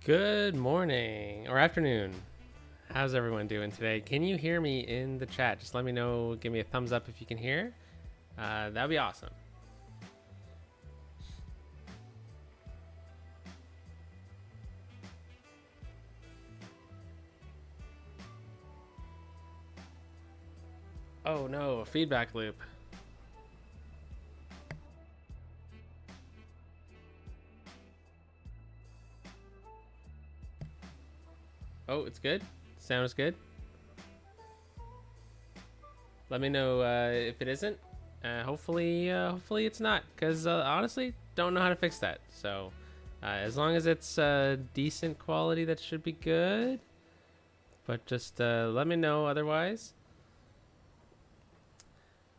Good morning or afternoon. How's everyone doing today? Can you hear me in the chat? Just let me know. Give me a thumbs up if you can hear. That'd be awesome. Oh no, a feedback loop. Oh, it's good. Sounds good. Let me know if it isn't. Hopefully it's not. Cause honestly, don't know how to fix that. So, as long as it's decent quality, that should be good. But just let me know otherwise.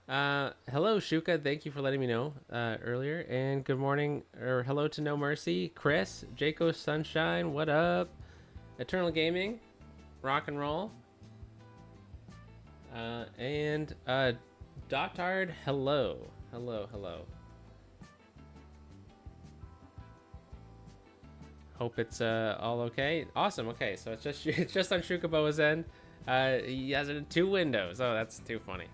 Hello, Shuka. Thank you for letting me know earlier. And good morning, or hello to No Mercy, Chris, Jaco Sunshine. What up? Eternal Gaming, rock and roll. And Dotard. Hello, hello. Hope it's all okay. Awesome. Okay, so it's just on Shukaboa's end. He has it in 2 windows. Oh, that's too funny.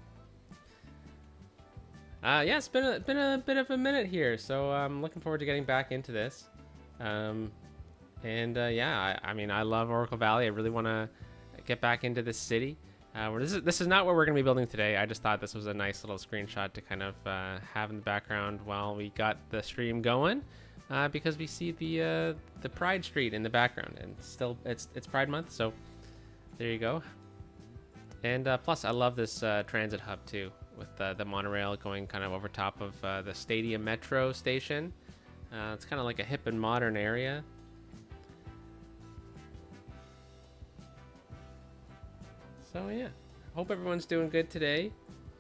Yeah, it's been a bit of a minute here, so I'm looking forward to getting back into this. Yeah, I mean, I love Oracle Valley. I really want to get back into this city. This is not what we're going to be building today. I just thought this was a nice little screenshot to kind of have in the background while we got the stream going, because we see the Pride Street in the background, and still it's Pride Month, so there you go. And plus, I love this transit hub too, with the monorail going kind of over top of the Stadium Metro station. It's kind of like a hip and modern area. So yeah, hope everyone's doing good today.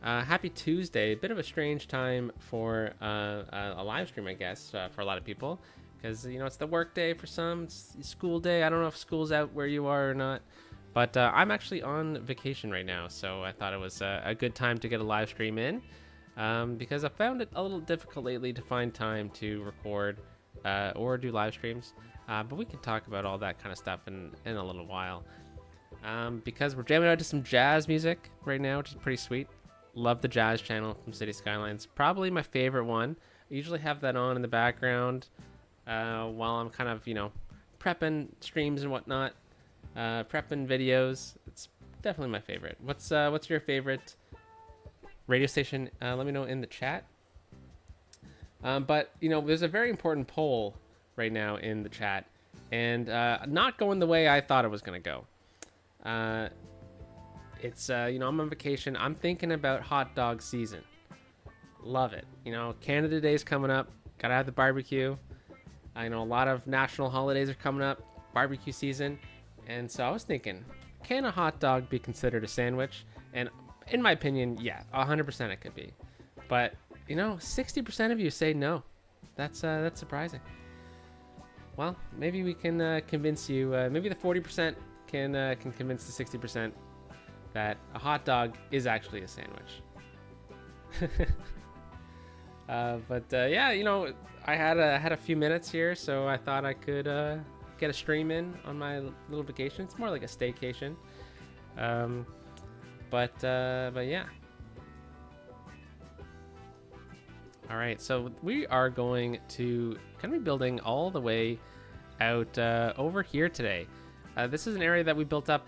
Happy Tuesday. A bit of a strange time for a live stream, I guess, for a lot of people, because it's the work day for some, it's school day. I don't know if school's out where you are or not, but I'm actually on vacation right now, so I thought it was a good time to get a live stream in, because I found it a little difficult lately to find time to record or do live streams, but we can talk about all that kind of stuff in a little while. Because we're jamming out to some jazz music right now, which is pretty sweet. Love the jazz channel from City Skylines. Probably my favorite one. I usually have that on in the background while I'm kind of, prepping streams and whatnot, prepping videos. It's definitely my favorite. What's your favorite radio station? Let me know in the chat. But there's a very important poll right now in the chat, and not going the way I thought it was going to go. It's I'm on vacation. I'm thinking about hot dog season. Love it. Canada Day's coming up. Gotta have the barbecue. I know a lot of national holidays are coming up. Barbecue season. And so I was thinking, can a hot dog be considered a sandwich? And in my opinion, yeah, 100% it could be. But 60% of you say no. That's surprising. Well, maybe we can convince you. Maybe the 40% can convince the 60% that a hot dog is actually a sandwich. Yeah, I had a few minutes here, so I thought I could get a stream in on my little vacation. It's more like a staycation. But yeah. All right, so we are going to kind of be building all the way out over here today. This is an area that we built up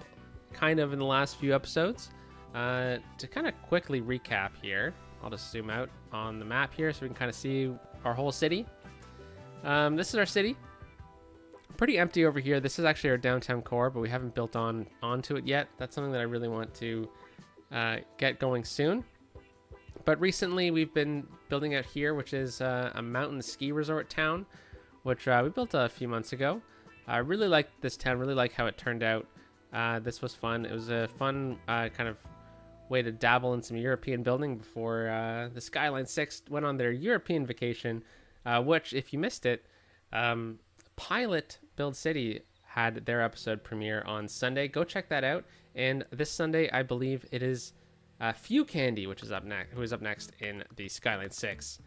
kind of in the last few episodes. To kind of quickly recap here, I'll just zoom out on the map here so we can kind of see our whole city. This is our city. Pretty empty over here. This is actually our downtown core, but we haven't built onto it yet. That's something that I really want to get going soon. But recently we've been building out here, which is a mountain ski resort town, which we built a few months ago. I really like this town, really like how it turned out. This was fun. It was a fun kind of way to dabble in some European building before the Skylines 6 went on their European vacation, which, if you missed it, Pilot Build City had their episode premiere on Sunday. Go check that out. And this Sunday, I believe it is Few Candy, who is up next in the Skylines 6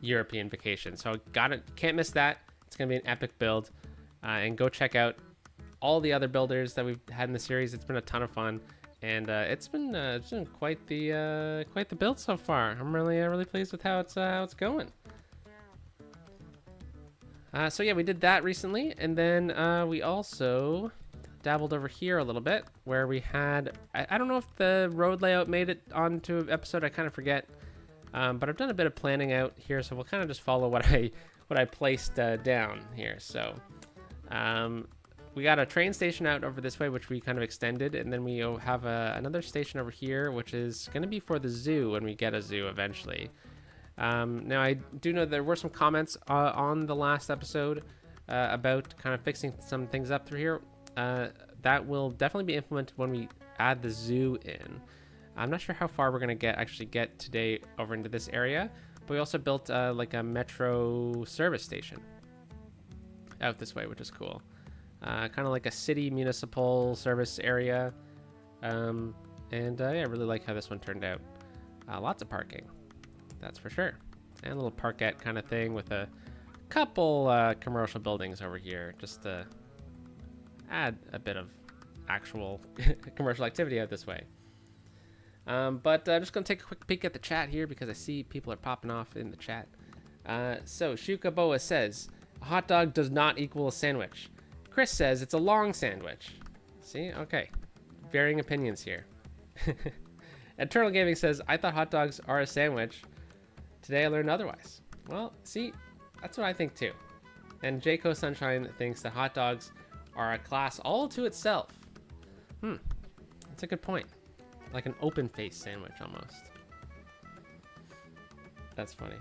European vacation. So can't miss that. It's going to be an epic build. and go check out all the other builders that we've had in the series. It's been a ton of fun, and it's been quite the build so far. I'm really pleased with how it's going. So yeah, we did that recently, and then we also dabbled over here a little bit, where we had I don't know if the road layout made it onto an episode. I kind of forget, but I've done a bit of planning out here, so we'll kind of just follow what I placed down here. So we got a train station out over this way, which we kind of extended, and then we have another station over here, which is going to be for the zoo when we get a zoo eventually. Now, I do know there were some comments on the last episode about kind of fixing some things up through here. That will definitely be implemented when we add the zoo in. I'm not sure how far we're going to actually get today over into this area, but we also built like a metro service station out this way, which is cool. Kind of like a city municipal service area. Yeah, I really like how this one turned out. Lots of parking, that's for sure. And a little parkette kind of thing with a couple commercial buildings over here, just to add a bit of actual commercial activity out this way. But I'm just going to take a quick peek at the chat here because I see people are popping off in the chat. So Shuka Boa says, a hot dog does not equal a sandwich. Chris says it's a long sandwich. See? Okay. Varying opinions here. Eternal Gaming says, I thought hot dogs are a sandwich. Today I learned otherwise. Well, see, that's what I think too. And Jayco Sunshine thinks that hot dogs are a class all to itself. That's a good point. Like an open face sandwich almost. That's funny.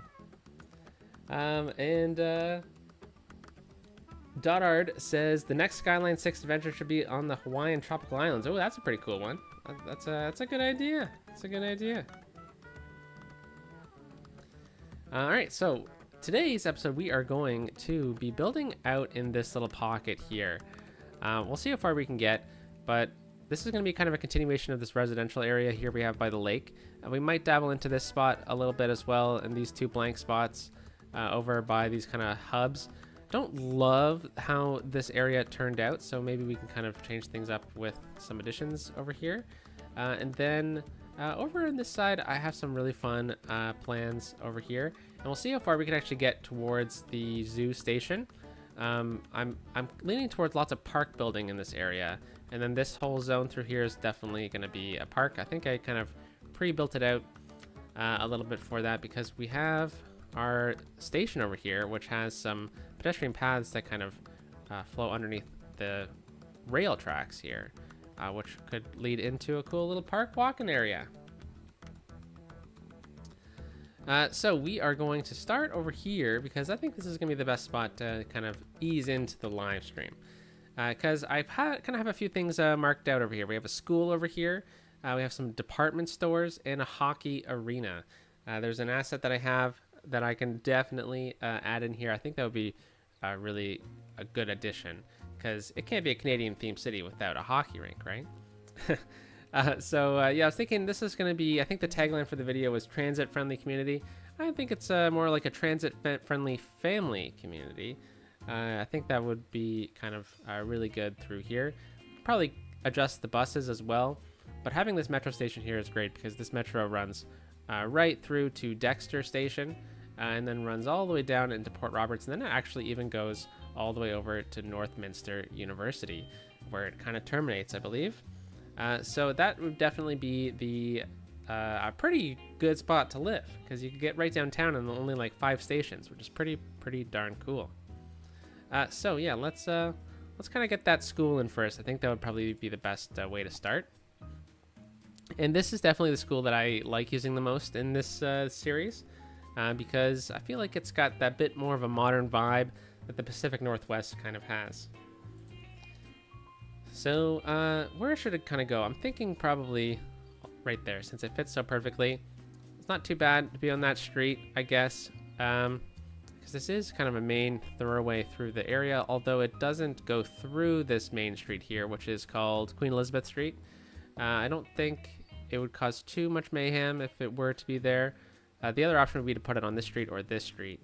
Dotard says the next Skyline 6 adventure should be on the Hawaiian tropical islands. Oh, that's a pretty cool one. That's a good idea. That's a good idea. All right, so today's episode we are going to be building out in this little pocket here. We'll see how far we can get, but this is going to be kind of a continuation of this residential area here we have by the lake. We might dabble into this spot a little bit as well, and these two blank spots over by these kind of hubs. Don't love how this area turned out, so maybe we can kind of change things up with some additions over here. And then over on this side, I have some really fun plans over here, and we'll see how far we can actually get towards the zoo station. I'm leaning towards lots of park building in this area, and then this whole zone through here is definitely going to be a park. I think I kind of pre-built it out a little bit for that because we have our station over here, which has some pedestrian paths that kind of flow underneath the rail tracks here, which could lead into a cool little park walking area. So we are going to start over here because I think this is going to be the best spot to kind of ease into the live stream. Because I've kind of have a few things marked out over here. We have a school over here. We have some department stores and a hockey arena. There's an asset that I have that I can definitely add in here. I think that would be really a good addition because it can't be a Canadian themed city without a hockey rink, right? Yeah, I was thinking this is going to be, I think the tagline for the video was transit friendly community. I think it's more like a transit friendly family community. I think that would be kind of really good through here. Probably adjust the buses as well, but having this metro station here is great because this metro runs right through to Dexter Station and then runs all the way down into Port Roberts, and then it actually even goes all the way over to Northminster University, where it kind of terminates, I believe. So that would definitely be a pretty good spot to live because you can get right downtown in only like 5 stations, which is pretty darn cool. So yeah, let's kind of get that school in first. I think that would probably be the best way to start. And this is definitely the school that I like using the most in this series because I feel like it's got that bit more of a modern vibe that the Pacific Northwest kind of has. So where should it kind of go? I'm thinking probably right there since it fits so perfectly. It's not too bad to be on that street, I guess, because this is kind of a main thoroughway through the area, although it doesn't go through this main street here, which is called Queen Elizabeth Street. I don't think it would cause too much mayhem if it were to be there. The other option would be to put it on this street or this street,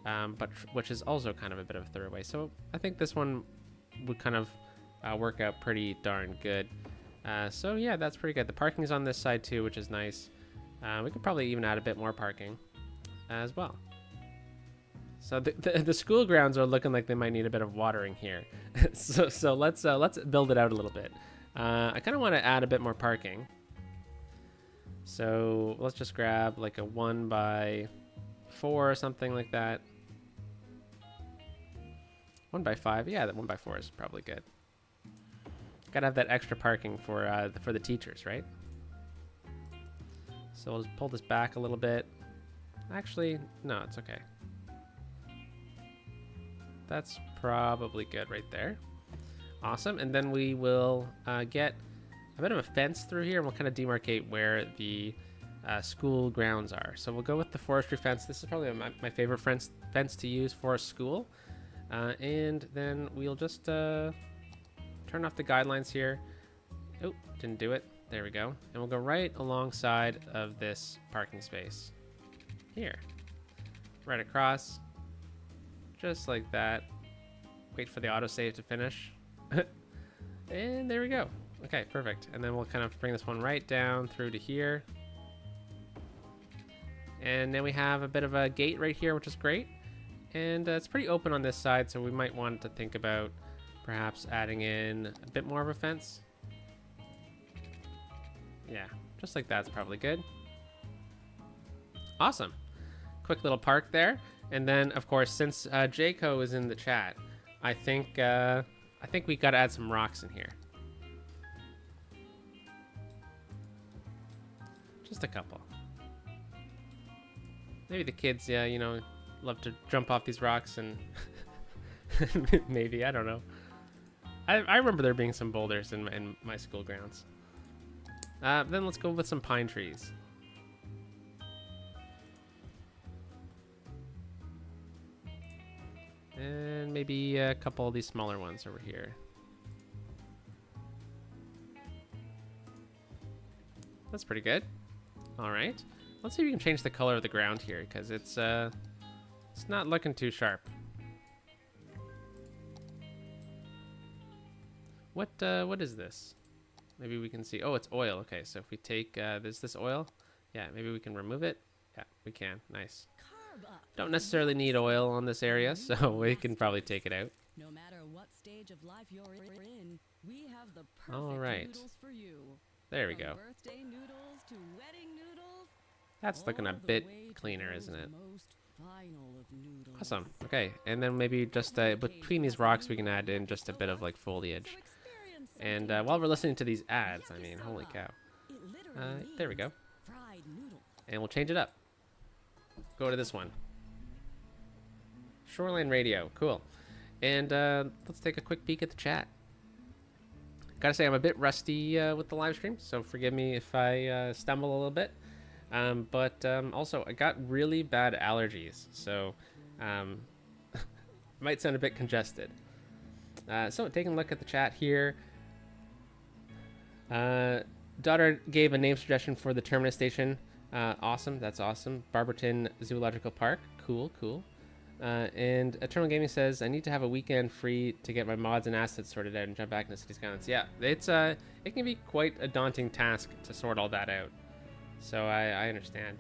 but which is also kind of a bit of a thoroughway. So I think this one would kind of work out pretty darn good. So yeah, that's pretty good. The parking is on this side too, which is nice. We could probably even add a bit more parking as well. So the school grounds are looking like they might need a bit of watering here. so let's build it out a little bit. I kind of want to add a bit more parking. So let's just grab like a 1x4 or something like that. 1x5, yeah, that 1x4 is probably good. Gotta have that extra parking for the teachers, right? So we'll just pull this back a little bit. Actually, no, it's okay. That's probably good right there. Awesome, and then we will get a bit of a fence through here, and we'll kind of demarcate where the school grounds are. So we'll go with the forestry fence. This is probably my favorite fence to use for a school. And then we'll just turn off the guidelines here. Oh, didn't do it. There we go. And we'll go right alongside of this parking space here. Right across. Just like that. Wait for the autosave to finish. And there we go. Okay, perfect. And then we'll kind of bring this one right down through to here. And then we have a bit of a gate right here, which is great. And it's pretty open on this side, so we might want to think about perhaps adding in a bit more of a fence. Yeah, just like that's probably good. Awesome. Quick little park there. And then, of course, since Jayco is in the chat, I think we got to add some rocks in here. Just a couple. Maybe the kids, yeah, you know, love to jump off these rocks and maybe, I don't know. I remember there being some boulders in my school grounds. Then let's go with some pine trees. And maybe a couple of these smaller ones over here. That's pretty good. All right. Let's see if we can change the color of the ground here, because it's not looking too sharp. What is this? Maybe we can see. Oh, it's oil. Okay, so if we take this oil, yeah, maybe we can remove it. Yeah, we can. Nice. Don't necessarily need oil on this area, so we can probably take it out. No matter what stage of life you're in, we have the perfect noodles for you. There we go. Birthday noodles to wedding noodles. That's looking a bit cleaner, isn't it? Awesome. Okay, and then maybe just between these rocks we can add in just a bit of like foliage. And while we're listening to these ads, I mean, holy cow. There we go. And we'll change it up. Go to this one. Shoreline Radio. Cool. And let's take a quick peek at the chat. Gotta say, I'm a bit rusty with the live stream, so forgive me if I stumble a little bit. But also, I got really bad allergies, so might sound a bit congested. So taking a look at the chat here. Daughter gave a name suggestion for the Terminus Station. Awesome, that's awesome. Barberton Zoological Park, cool. And Eternal Gaming says, I need to have a weekend free to get my mods and assets sorted out and jump back into City Skylines. Yeah, it's it can be quite a daunting task to sort all that out. So I understand.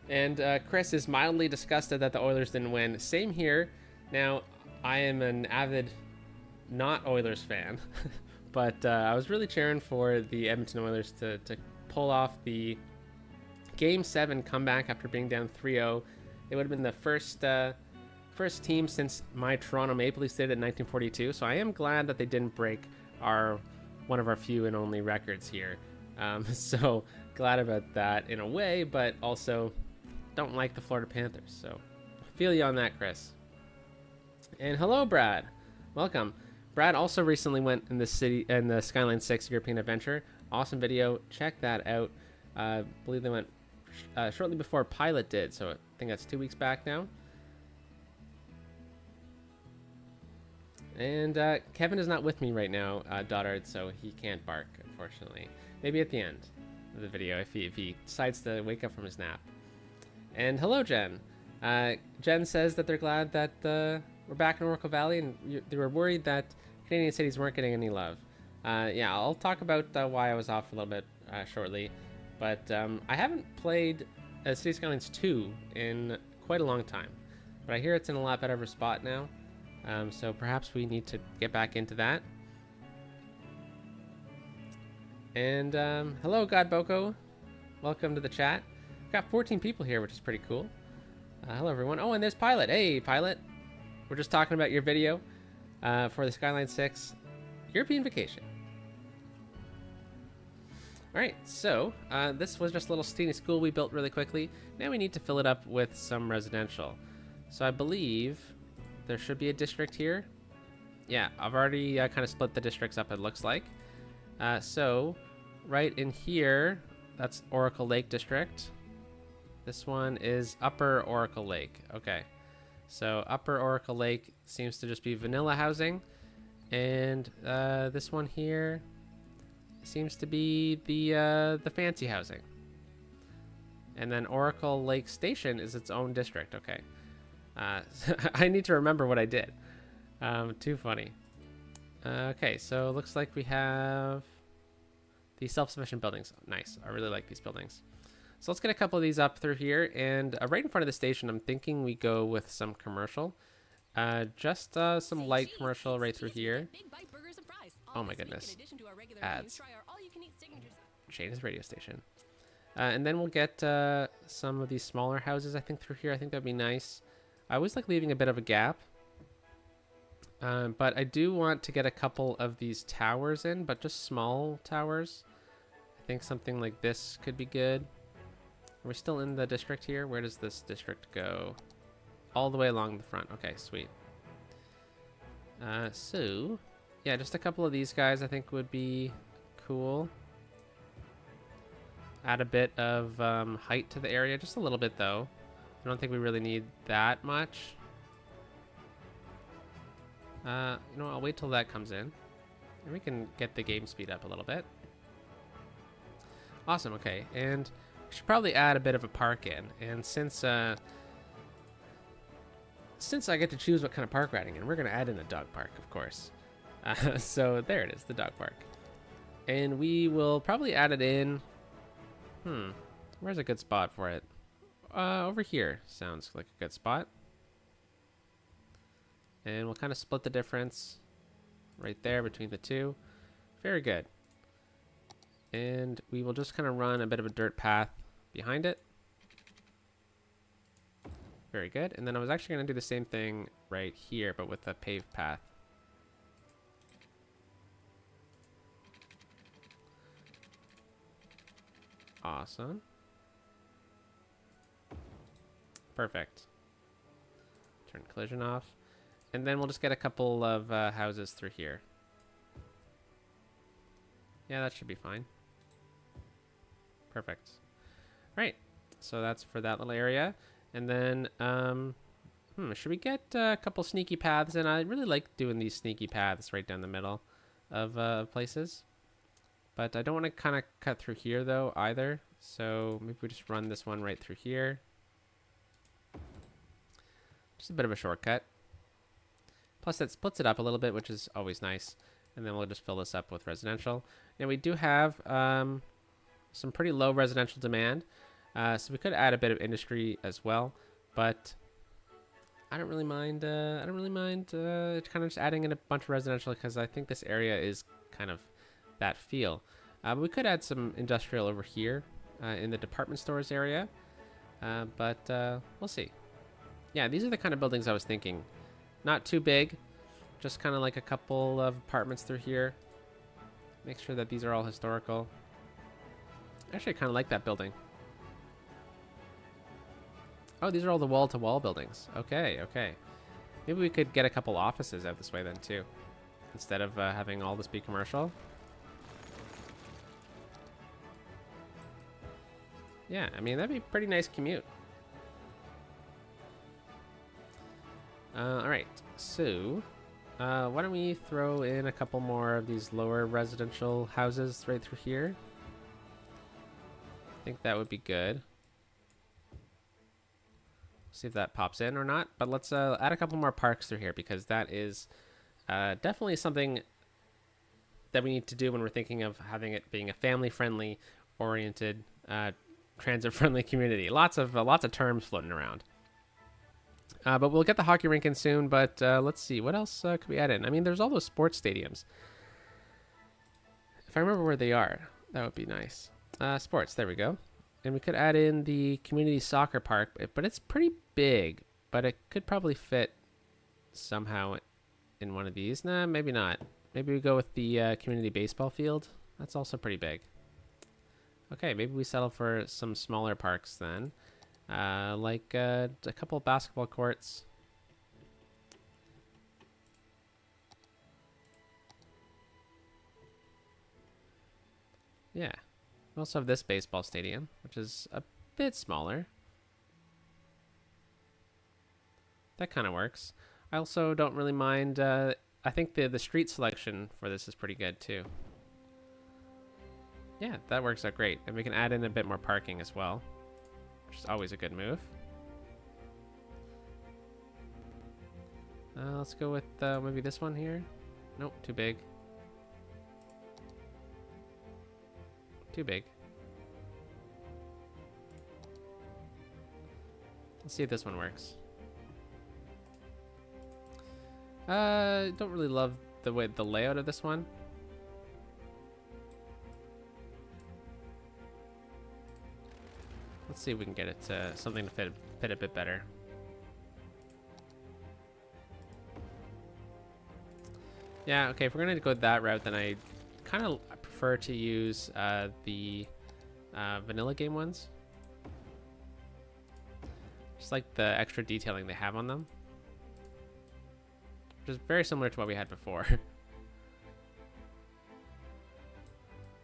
And Chris is mildly disgusted that the Oilers didn't win. Same here. Now, I am an avid not Oilers fan, but I was really cheering for the Edmonton Oilers to pull off the Game 7 comeback after being down 3-0. It would have been the first team since my Toronto Maple Leafs did it in 1942. So I am glad that they didn't break one of our few and only records here. So glad about that in a way, but also don't like the Florida Panthers. So feel you on that, Chris. And hello, Brad. Welcome. Brad also recently went in the Skylines 6 European Adventure. Awesome video. Check that out. I believe they went shortly before Pilot did, so I think that's 2 weeks back now. And Kevin is not with me right now, Doddard, so he can't bark, unfortunately. Maybe at the end of the video if he decides to wake up from his nap. And hello, Jen. Jen says that they're glad that we're back in Oracle Valley, and they were worried that Canadian cities weren't getting any love. Yeah, I'll talk about why I was off a little bit shortly, but I haven't played City Skylines 2 in quite a long time, but I hear it's in a lot better of a spot now, so perhaps we need to get back into that. And hello, God Boko. Welcome to the chat. We've got 14 people here, which is pretty cool. Hello, everyone. Oh, and there's Pilot. Hey, Pilot. We're just talking about your video for the Skylines 6 European Vacation. All right, so this was just a little teeny school we built really quickly. Now we need to fill it up with some residential. So I believe there should be a district here. Yeah, I've already kind of split the districts up, it looks like. So right in here, that's Oracle Lake District. This one is Upper Oracle Lake. Okay, so Upper Oracle Lake seems to just be vanilla housing, and this one here seems to be the fancy housing. And then Oracle Lake Station is its own district. Okay, I need to remember what I did. Too funny. Okay, so it looks like we have the self-sufficient buildings. Nice. I really like these buildings. So let's get a couple of these up through here. And right in front of the station, I'm thinking we go with some commercial. Just some light commercial right through here. Oh my goodness. Ads. Shane's radio station. And then we'll get some of these smaller houses, I think, through here. I think that'd be nice. I always like leaving a bit of a gap. But I do want to get a couple of these towers in, but just small towers. I think something like this could be good. Are we still in the district here? Where does this district go? All the way along the front. Okay, sweet. So, yeah, just a couple of these guys I think would be cool. Add a bit of height to the area, just a little bit though. I don't think we really need that much. You know, I'll wait till that comes in. And we can get the game speed up a little bit. Awesome, okay. And we should probably add a bit of a park in. And since I get to choose what kind of park we're adding in, we're going to add in a dog park, of course. So there it is, the dog park. And we will probably add it in... where's a good spot for it? Over here sounds like a good spot. And we'll kind of split the difference right there between the two. Very good. And we will just kind of run a bit of a dirt path behind it. Very good. And then I was actually going to do the same thing right here, but with a paved path. Awesome. Perfect. Turn collision off. And then we'll just get a couple of houses through here. Yeah, that should be fine. Perfect. Right. So that's for that little area. And then, should we get a couple sneaky paths? And I really like doing these sneaky paths right down the middle of places. But I don't want to kind of cut through here, though, either. So maybe we just run this one right through here. Just a bit of a shortcut. Plus, that splits it up a little bit, which is always nice. And then we'll just fill this up with residential. Now, we do have some pretty low residential demand. So we could add a bit of industry as well. But I don't really mind. Kind of just adding in a bunch of residential because I think this area is kind of that feel. But we could add some industrial over here in the department stores area. But we'll see. Yeah, these are the kind of buildings I was thinking. Not too big, just kind of like a couple of apartments through here. Make sure that these are all historical. Actually, I kind of like that building. Oh, these are all the wall-to-wall buildings. Okay, okay. Maybe we could get a couple offices out this way then, too. Instead of having all this be commercial. Yeah, I mean, that'd be a pretty nice commute. All right, so why don't we throw in a couple more of these lower residential houses right through here? I think that would be good. See if that pops in or not. But let's add a couple more parks through here, because that is definitely something that we need to do when we're thinking of having it being a family-friendly, oriented, transit-friendly community. Lots of terms floating around. But we'll get the hockey rink in soon. But let's see, what else could we add in? I mean, there's all those sports stadiums. If I remember where they are, that would be nice. Sports, there we go. And we could add in the community soccer park, but it's pretty big. But it could probably fit somehow in one of these. Nah, maybe not. Maybe we go with the community baseball field. That's also pretty big. Okay, maybe we settle for some smaller parks then. Like a couple of basketball courts. Yeah. We also have this baseball stadium, which is a bit smaller. That kind of works. I also don't really mind. I think the street selection for this is pretty good too. Yeah, that works out great. And we can add in a bit more parking as well, which is always a good move. Let's go with maybe this one here. Nope, too big. Too big. Let's see if this one works. Don't really love the layout of this one. Let's see if we can get it something to fit a bit better. Yeah, okay, if we're gonna go that route, then I kind of prefer to use the vanilla game ones. Just like the extra detailing they have on them. Which is very similar to what we had before. I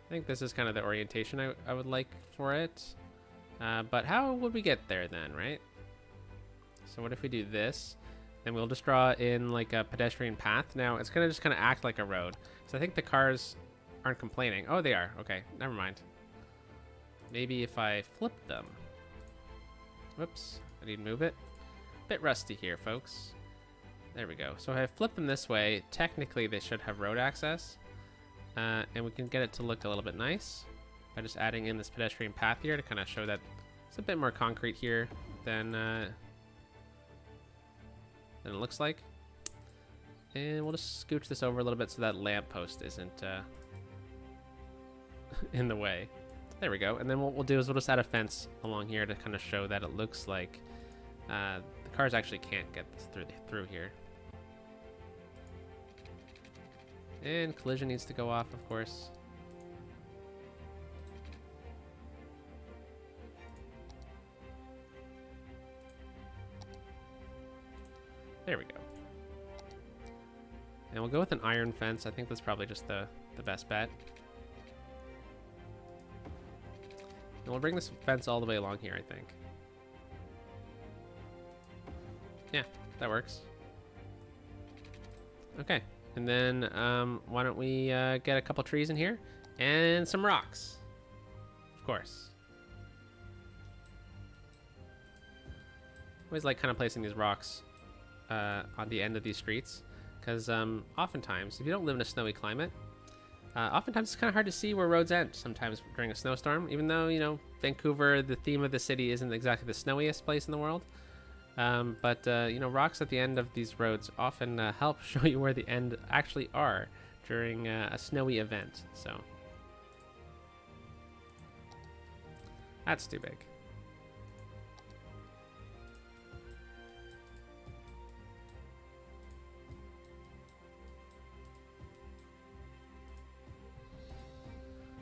think this is kind of the orientation I would like for it. But how would we get there then, right? So what if we do this? Then we'll just draw in like a pedestrian path. Now it's gonna just kind of act like a road. So I think the cars aren't complaining. Oh, they are. Okay, never mind. Maybe if I flip them. Whoops, I need to move it. Bit rusty here, folks. There we go. So if I flip them this way, technically they should have road access. And we can get it to look a little bit nice by just adding in this pedestrian path here to kind of show that it's a bit more concrete here than it looks like. And we'll just scooch this over a little bit so that lamppost isn't in the way. There we go. And then what we'll do is we'll just add a fence along here to kind of show that it looks like the cars actually can't get through here. And collision needs to go off, of course. There we go. And we'll go with an iron fence. I think that's probably just the best bet. And we'll bring this fence all the way along here, I think. Yeah, that works. Okay, and then why don't we get a couple trees in here and some rocks, of course. Always like kind of placing these rocks on the end of these streets, because oftentimes, if you don't live in a snowy climate, oftentimes it's kind of hard to see where roads end sometimes during a snowstorm, even though, you know, Vancouver, the theme of the city, isn't exactly the snowiest place in the world. But you know, rocks at the end of these roads often help show you where the end actually are during a snowy event. So that's too big.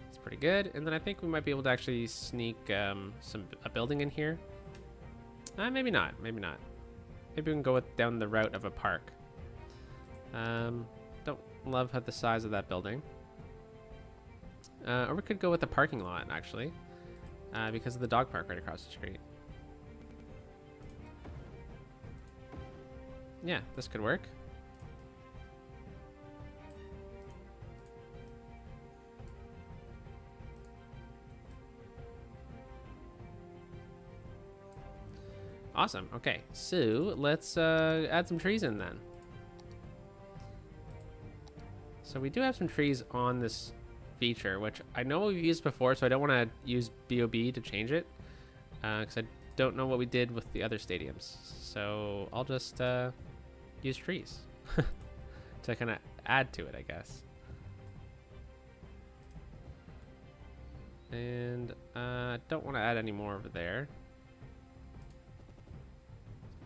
It's pretty good. And then I think we might be able to actually sneak a building in here. Maybe not. Maybe not. Maybe we can go down the route of a park. Don't love the size of that building. Or we could go with the parking lot, actually, because of the dog park right across the street. Yeah, this could work. Awesome. Okay, so let's add some trees in then. So we do have some trees on this feature, which I know we've used before, so I don't want to use BOB to change it, because I don't know what we did with the other stadiums. So I'll just use trees to kind of add to it, I guess. And don't want to add any more over there.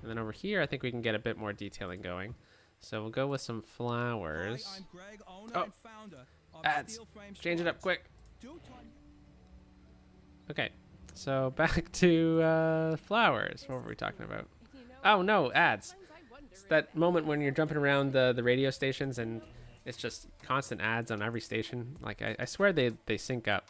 And then over here, I think we can get a bit more detailing going. So we'll go with some flowers. Hi, I'm Greg, owner Oh, and founder of ads. Steel Frame Change it up quick. Stores. Okay, so back to flowers. What were we talking about? Oh no, ads. It's that moment when you're jumping around the radio stations and it's just constant ads on every station. Like I swear they sync up.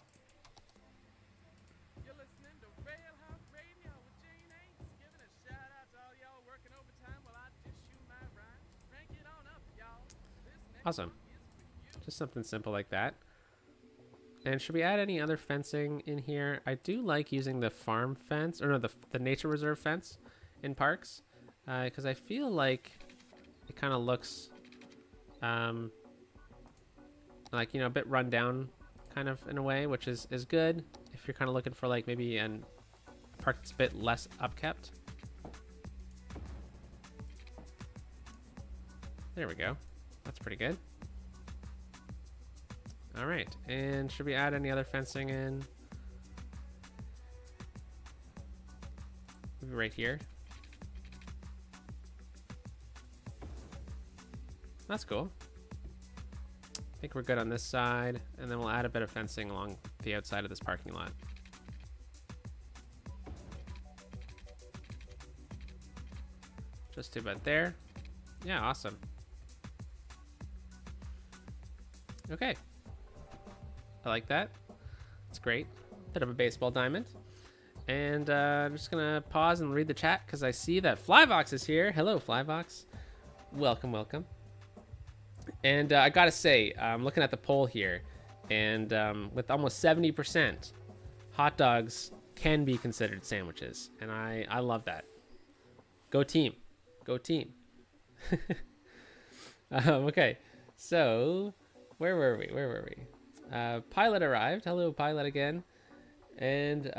You're listening to Railhouse Radio with Jane Ace, giving a shout out to all y'all working overtime while I just shoot my rhymes. Crank it on up, y'all. This next Awesome. one is for you. Just something simple like that. And should we add any other fencing in here? I do like using the farm fence, or no, the nature reserve fence in parks, because I feel like it kind of looks like, you know, a bit run down kind of in a way, which is good if you're kind of looking for like maybe a park that's a bit less upkept. There we go. That's pretty good. All right, and should we add any other fencing in? Maybe right here. That's cool. I think we're good on this side, and then we'll add a bit of fencing along the outside of this parking lot. Just about there. Yeah, awesome. Okay. I like that. It's great. Bit of a baseball diamond. And I'm just going to pause and read the chat because I see that Flyvox is here. Hello, Flyvox. Welcome, welcome. And I got to say, I'm looking at the poll here, and with almost 70%, hot dogs can be considered sandwiches. And I love that. Go team. Go team. Okay, so where were we? Pilot arrived. Hello, Pilot again. And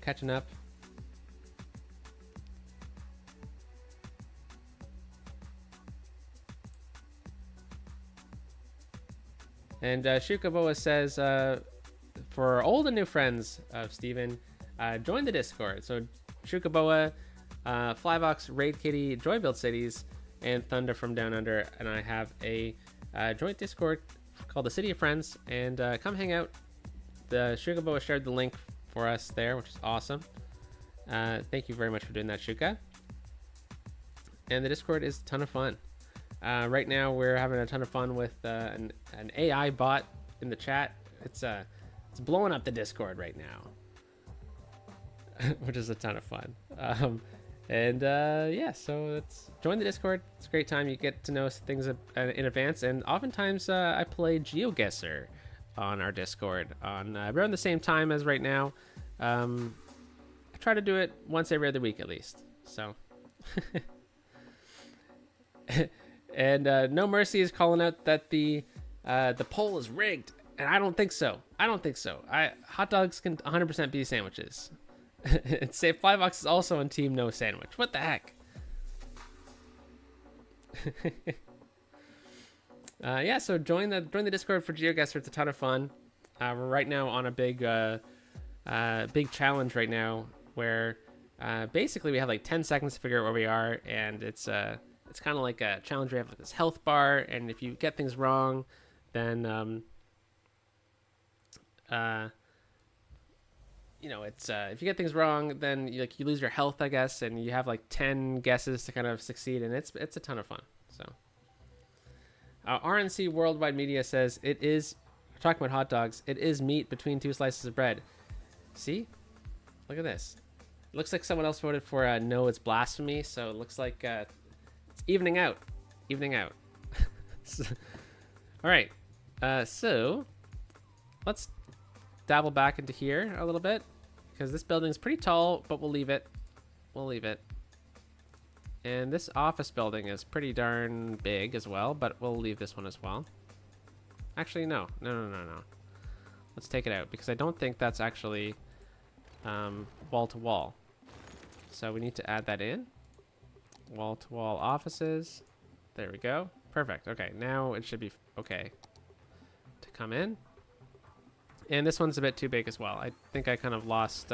catching up. And Shukaboa says, for old and new friends of Steven, join the Discord. So Shukaboa, Flyvox, Raid Kitty, Joy Build Cities, and Thunder from Down Under, and I have a joint Discord called the City of Friends, and come hang out. The Shukaboa shared the link for us there, which is awesome. Thank you very much for doing that, Shuka. And the Discord is a ton of fun. Right now we're having a ton of fun with an AI bot in the chat. It's blowing up the Discord right now, which is a ton of fun. Yeah, so join the Discord. It's a great time. You get to know things in advance, and oftentimes I play GeoGuessr on our Discord on around the same time as right now. I try to do it once every other week at least. So, and No Mercy is calling out that the poll is rigged, and I don't think so. Hot dogs can 100% be sandwiches. And say Flyvox is also on team no sandwich. What the heck? Yeah, so join the Discord for GeoGuessr. It's a ton of fun. We're right now on a big challenge right now where basically we have like 10 seconds to figure out where we are, and it's kind of like a challenge. We have like this health bar, and if you get things wrong, then you know, it's if you get things wrong, then you lose your health, I guess, and you have like 10 guesses to kind of succeed, and it's a ton of fun. So RNC Worldwide Media says it is, we're talking about hot dogs, it is meat between two slices of bread. See, look at this. It looks like someone else voted for no, it's blasphemy. So it looks like it's evening out. So, all right, so let's dabble back into here a little bit because this building's pretty tall, but we'll leave it. We'll leave it. And this office building is pretty darn big as well, but we'll leave this one as well. Actually, no. Let's take it out because I don't think that's actually wall to wall. So we need to add that in. Wall to wall offices. There we go. Perfect. Okay, now it should be okay to come in. And this one's a bit too big as well. I think I kind of lost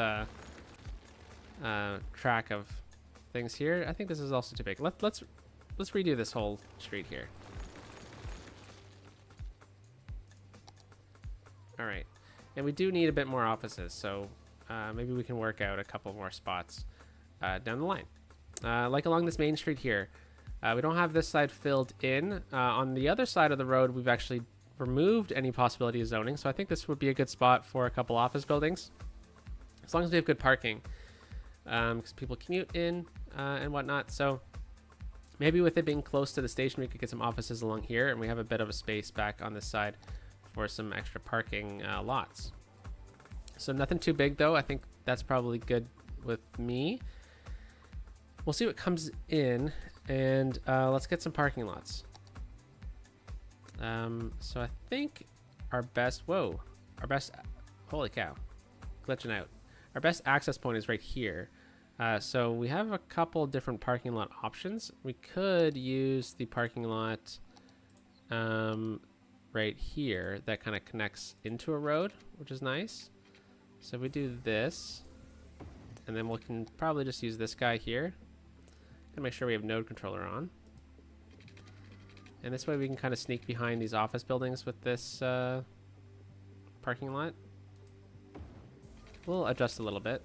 track of things here. I think this is also too big. Let's redo this whole street here. All right, and we do need a bit more offices, so maybe we can work out a couple more spots down the line. Like along this main street here, we don't have this side filled in. On the other side of the road, we've actually removed any possibility of zoning, so I think this would be a good spot for a couple office buildings, as long as we have good parking, because people commute in and whatnot. So maybe with it being close to the station, we could get some offices along here, and we have a bit of a space back on this side for some extra parking lots. So nothing too big though. I think that's probably good with me. We'll see what comes in, and let's get some parking lots. So I think our best, holy cow, glitching out. Our best access point is right here. So we have a couple different parking lot options. We could use the parking lot right here that kind of connects into a road, which is nice. So if we do this, and then we can probably just use this guy here. Gonna make sure we have node controller on. And this way we can kind of sneak behind these office buildings with this parking lot. We'll adjust a little bit.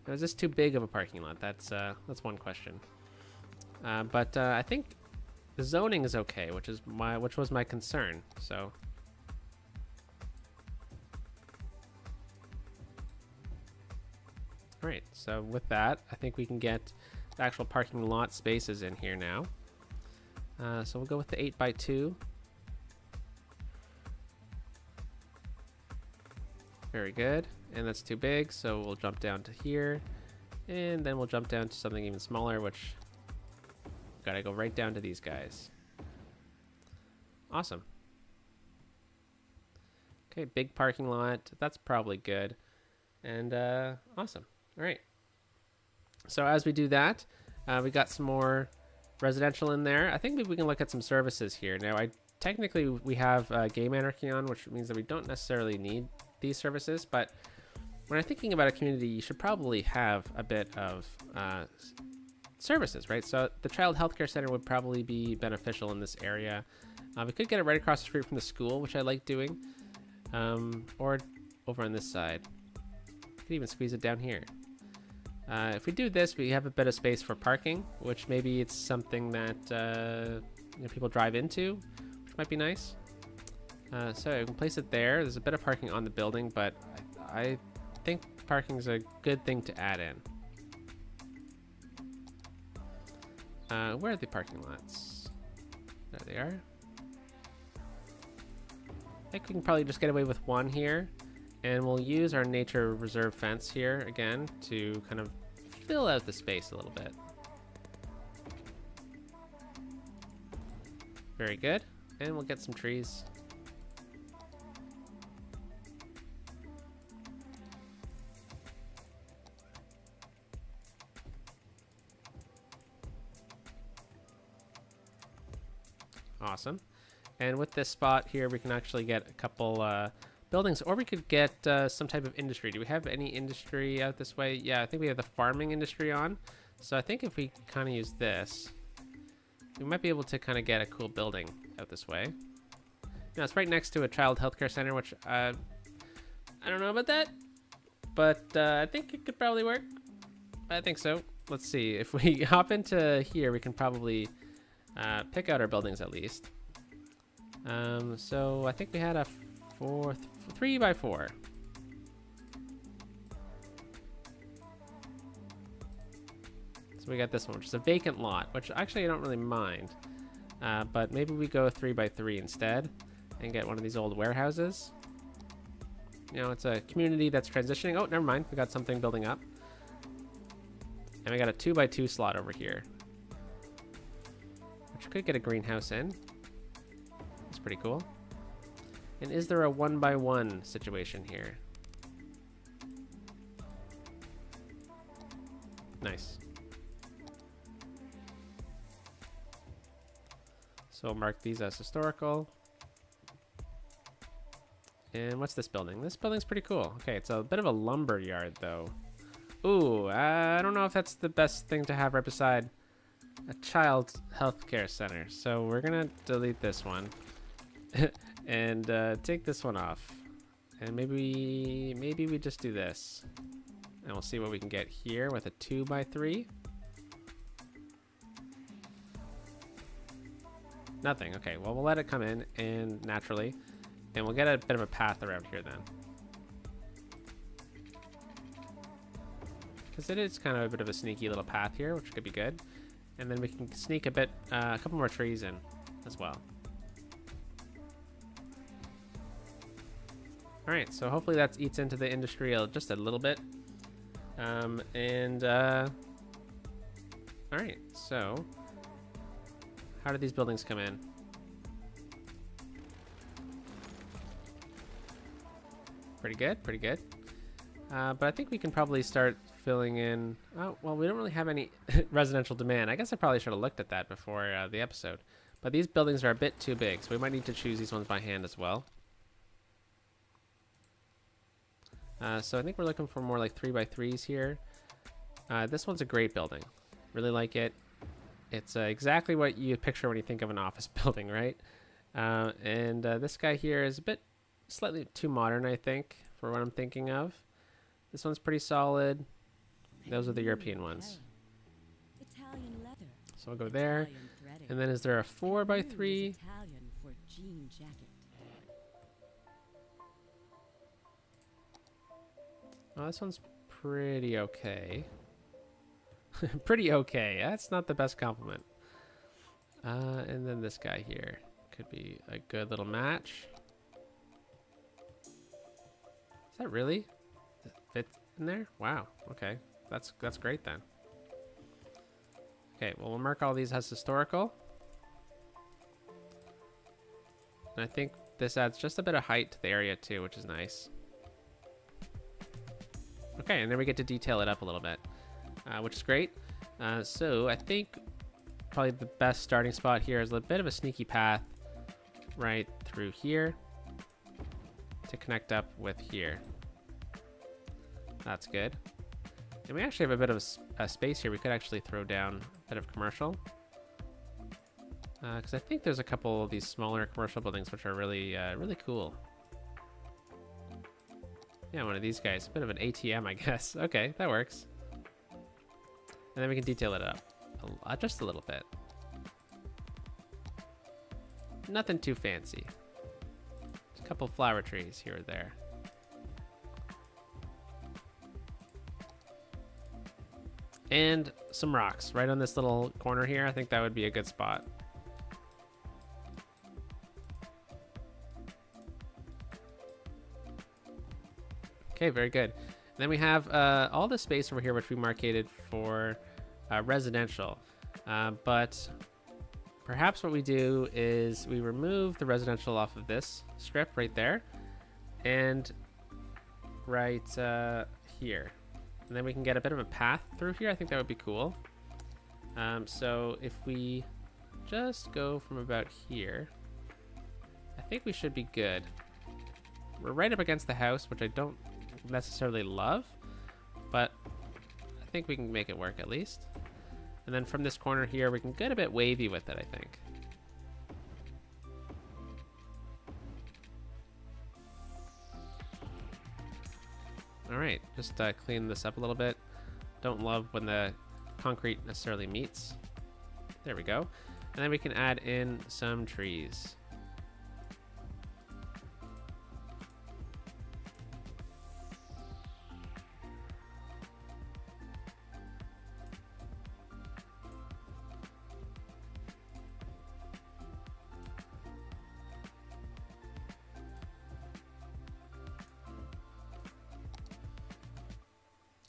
Now, is this too big of a parking lot? That's one question. But I think the zoning is okay, which was my concern. So. Alright, so with that, I think we can get the actual parking lot spaces in here now. So we'll go with the 8x2. Very good. And that's too big, so we'll jump down to here. And then we'll jump down to something even smaller, which gotta go right down to these guys. Awesome. Okay, big parking lot. That's probably good. And awesome. All right. So as we do that, we got some more residential in there. I think maybe we can look at some services here. Now, technically we have Game Anarchy on, which means that we don't necessarily need these services. But when I'm thinking about a community, you should probably have a bit of services, right? So the Child Healthcare Center would probably be beneficial in this area. We could get it right across the street from the school, which I like doing, or over on this side. Could even squeeze it down here. If we do this, we have a bit of space for parking, which maybe it's something that people drive into, which might be nice. So we can place it there. There's a bit of parking on the building, but I think parking is a good thing to add in. Where are the parking lots? There they are. I think we can probably just get away with one here. And we'll use our nature reserve fence here again to kind of fill out the space a little bit. Very good. And we'll get some trees. Awesome. And with this spot here, we can actually get a couple buildings, or we could get some type of industry. Do we have any industry out this way? Yeah, I think we have the farming industry on. So I think if we kind of use this, we might be able to kind of get a cool building out this way. Now, it's right next to a child healthcare center, which I don't know about that, but I think it could probably work. I think so. Let's see. If we hop into here, we can probably pick out our buildings at least. So I think we had a 3x4. So we got this one, which is a vacant lot, which actually I don't really mind. But maybe we go 3x3 instead and get one of these old warehouses. You know, it's a community that's transitioning. Oh, never mind. We got something building up. And we got a 2x2 slot over here, which could get a greenhouse in. That's pretty cool. And is there a 1x1 situation here? Nice. So we'll mark these as historical. And what's this building? This building's pretty cool. Okay, it's a bit of a lumber yard, though. Ooh, I don't know if that's the best thing to have right beside a child healthcare center. So we're gonna delete this one and take this one off. And maybe we just do this. And we'll see what we can get here with a 2x3. Nothing. Okay, well, we'll let it come in and naturally. And we'll get a bit of a path around here then. Because it is kind of a bit of a sneaky little path here, which could be good. And then we can sneak a bit, a couple more trees in as well. All right, so hopefully that eats into the industry just a little bit. All right, so how do these buildings come in? Pretty good, pretty good. But I think we can probably start filling in. Oh, well, we don't really have any residential demand. I guess I probably should have looked at that before the episode. But these buildings are a bit too big, so we might need to choose these ones by hand as well. So I think we're looking for more like 3x3s here. This one's a great building. Really like it. It's exactly what you picture when you think of an office building, right? This guy here is a bit slightly too modern, I think, for what I'm thinking of. This one's pretty solid. Those are the European ones. Italian leather. So I'll go there. Italian threading. And then is there a 4x3? Italian for jean jacket. Oh, this one's pretty okay. Pretty okay. That's not the best compliment. And then this guy here could be a good little match. Is that really fit in there? Wow. Okay. That's great then. Okay, well, we'll mark all these as historical. And I think this adds just a bit of height to the area too, which is nice. Okay, and then we get to detail it up a little bit, which is great. So I think probably the best starting spot here is a bit of a sneaky path right through here to connect up with here. That's good. And we actually have a bit of a space here. We could actually throw down a bit of commercial. Because I think there's a couple of these smaller commercial buildings which are really, really cool. Yeah, one of these guys. A bit of an ATM, I guess. Okay, that works. And then we can detail it up just a little bit. Nothing too fancy. Just a couple flower trees here or there. And some rocks right on this little corner here. I think that would be a good spot. Okay, very good. And then we have all the space over here, which we marketed for residential. But perhaps what we do is we remove the residential off of this strip right there and right here. And then we can get a bit of a path through here. I think that would be cool. So if we just go from about here, I think we should be good. We're right up against the house, which I don't necessarily love, but I think we can make it work at least. And then from this corner here, we can get a bit wavy with it, I think. All right, just clean this up a little bit. Don't love when the concrete necessarily meets. There we go. And then we can add in some trees.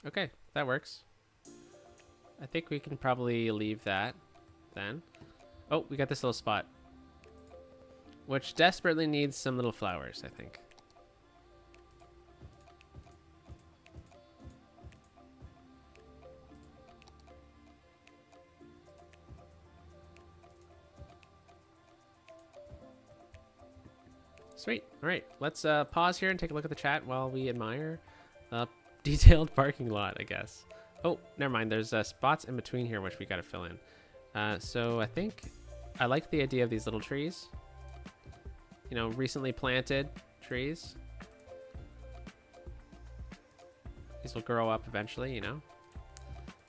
Okay, that works. I think we can probably leave that then. Oh, we got this little spot, which desperately needs some little flowers, I think. Sweet. All right, let's pause here and take a look at the chat while we admire a detailed parking lot, I guess. Oh, never mind. There's spots in between here which we got to fill in. So I think I like the idea of these little trees. You know, recently planted trees. These will grow up eventually, you know.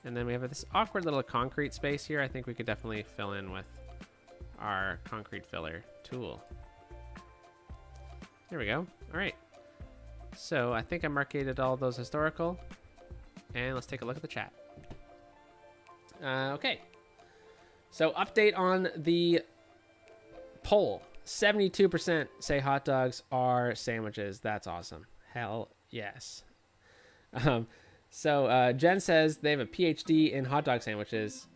And then we have this awkward little concrete space here. I think we could definitely fill in with our concrete filler tool. There we go. All right. So I think I marketed all those historical. And let's take a look at the chat. Okay. So update on the poll. 72% say hot dogs are sandwiches. That's awesome. Hell yes. So Jen says they have a PhD in hot dog sandwiches.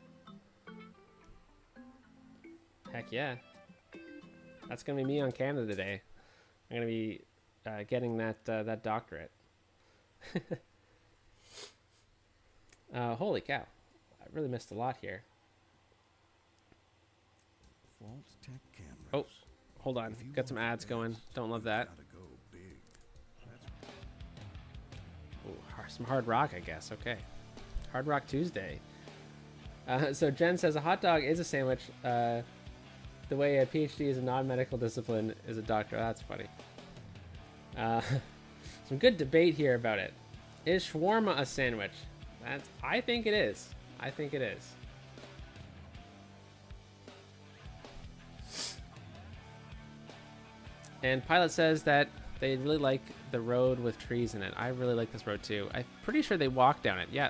Heck yeah. That's going to be me on Canada today. I'm going to be getting that doctorate. Holy cow. I really missed a lot here. False tech cameras. Oh, hold on. Got some ads going. Don't love that. Ooh, some hard rock, I guess. Okay. Hard Rock Tuesday. So Jen says a hot dog is a sandwich. The way a PhD is a non-medical discipline is a doctor. That's funny. Some good debate here about it. Is shawarma a sandwich? I think it is. I think it is. And Pilot says that they really like the road with trees in it. I really like this road too. I'm pretty sure they walk down it. Yeah,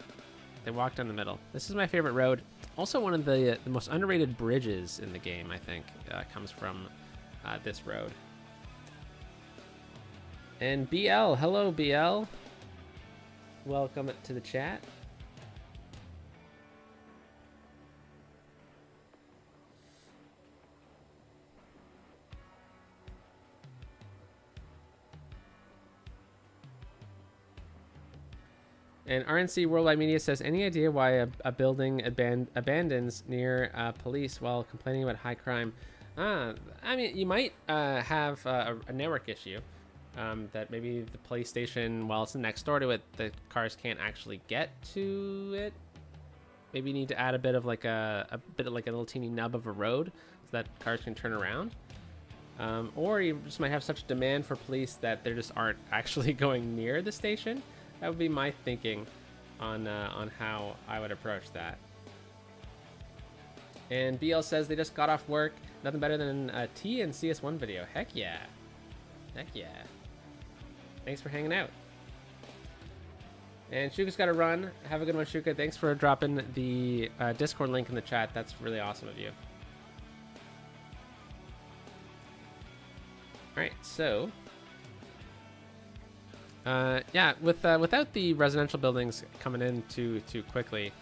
they walk down the middle. This is my favorite road. Also one of the most underrated bridges in the game, I think, comes from this road. And BL, hello BL. Welcome to the chat. And RNC Worldwide Media says, any idea why a building abandons near police while complaining about high crime? I mean, you might have a network issue. That maybe the police station, while it's next door to it, the cars can't actually get to it. Maybe you need to add a bit of like a little teeny nub of a road so that cars can turn around. Or you just might have such demand for police that there just aren't actually going near the station. That would be my thinking on how I would approach that. And BL says they just got off work. Nothing better than a T and CS1 video. Heck yeah. Heck yeah. Thanks for hanging out. And Shuka's got to run. Have a good one, Shuka. Thanks for dropping the Discord link in the chat. That's really awesome of you. All right, so yeah, without the residential buildings coming in too quickly,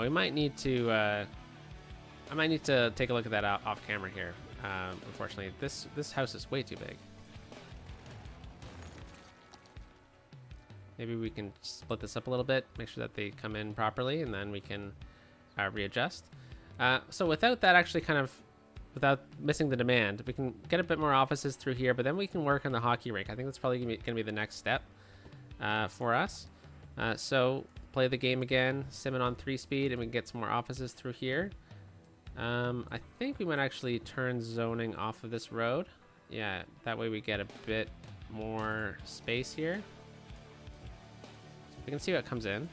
we might need to. I might need to take a look at that off camera here. Unfortunately, this house is way too big. Maybe we can split this up a little bit, make sure that they come in properly, and then we can readjust. So without that actually without missing the demand, we can get a bit more offices through here, but then we can work on the hockey rink. I think that's probably going to be the next step for us. So play the game again, sim it on 3-speed, and we can get some more offices through here. I think we might actually turn zoning off of this road. Yeah, that way we get a bit more space here. We can see what comes in.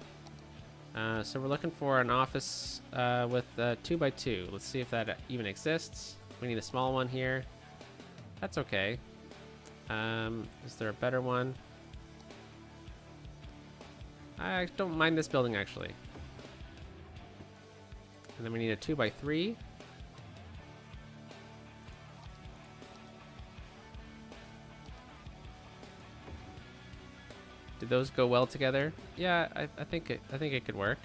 So we're looking for an office with 2x2. Let's see if that even exists. We need a small one here. That's okay. Is there a better one? I don't mind this building actually. And then we need a 2x3. Did those go well together? Yeah, I think it could work.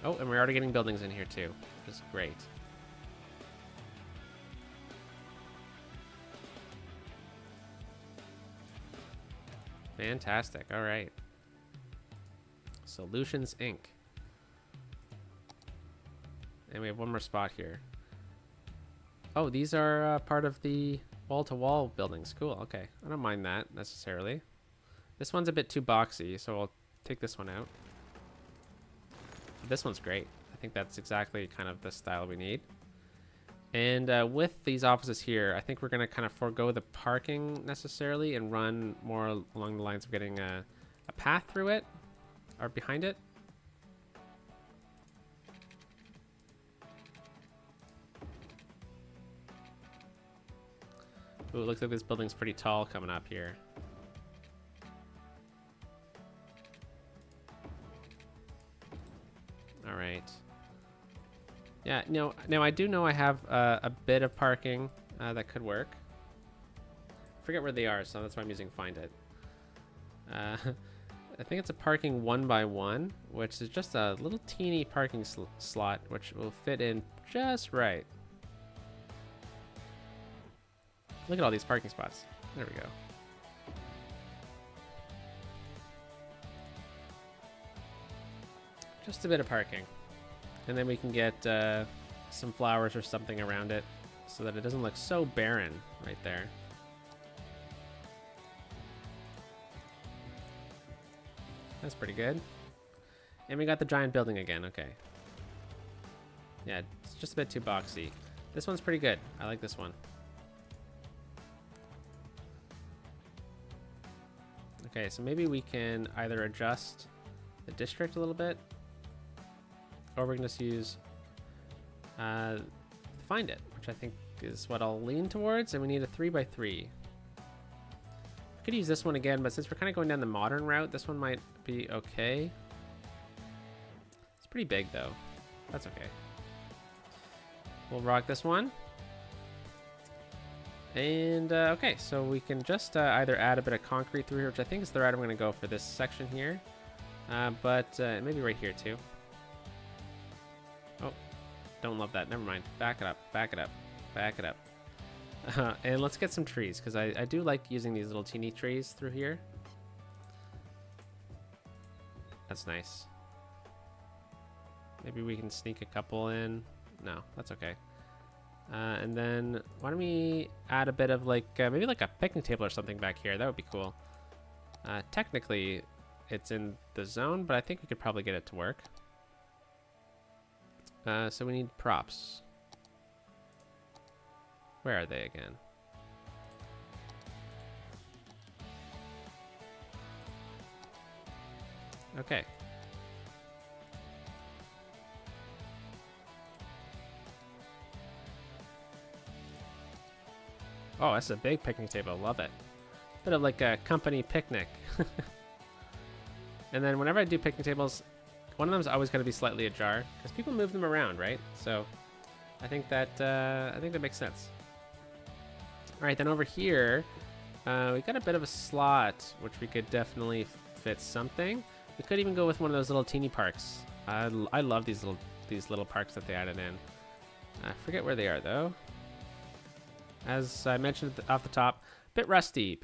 Oh, and we're already getting buildings in here too, which is great. Fantastic. All right. Solutions Inc. And we have one more spot here. Oh, these are part of the wall-to-wall buildings. Cool. Okay. I don't mind that necessarily. This one's a bit too boxy, so I'll take this one out. This one's great. I think that's exactly kind of the style we need. And with these offices here, I think we're going to kind of forego the parking necessarily and run more along the lines of getting a path through it or behind it. Ooh, it looks like this building's pretty tall coming up here. All right. Yeah, no, I do know I have a bit of parking that could work. I forget where they are, so that's why I'm using Find It. I think it's a parking 1x1, which is just a little teeny parking slot, which will fit in just right. Look at all these parking spots. There we go. Just a bit of parking. And then we can get some flowers or something around it so that it doesn't look so barren right there. That's pretty good. And we got the giant building again. Okay. Yeah, it's just a bit too boxy. This one's pretty good. I like this one. Okay, so maybe we can either adjust the district a little bit, or we can just use Find It, which I think is what I'll lean towards, and we need a 3x3. We could use this one again, but since we're kind of going down the modern route, this one might be okay. It's pretty big though. That's okay. We'll rock this one. And okay, so we can just either add a bit of concrete through here, which I think is the route I'm going to go for this section here. But maybe right here too. Oh, don't love that. Never mind. Back it up. Back it up. Back it up. And let's get some trees, because I do like using these little teeny trees through here. That's nice. Maybe we can sneak a couple in. No, that's okay. And then why don't we add a bit of like maybe like a picnic table or something back here. That would be cool. Technically it's in the zone, but I think we could probably get it to work. So we need props. Where are they again? Okay. Oh, that's a big picnic table. Love it. Bit of like a company picnic. And then whenever I do picnic tables, one of them's always going to be slightly ajar because people move them around, right? So I think that makes sense. All right, then over here, we got a bit of a slot, which we could definitely fit something. We could even go with one of those little teeny parks. I love these little parks that they added in. I forget where they are though. As I mentioned off the top, bit rusty.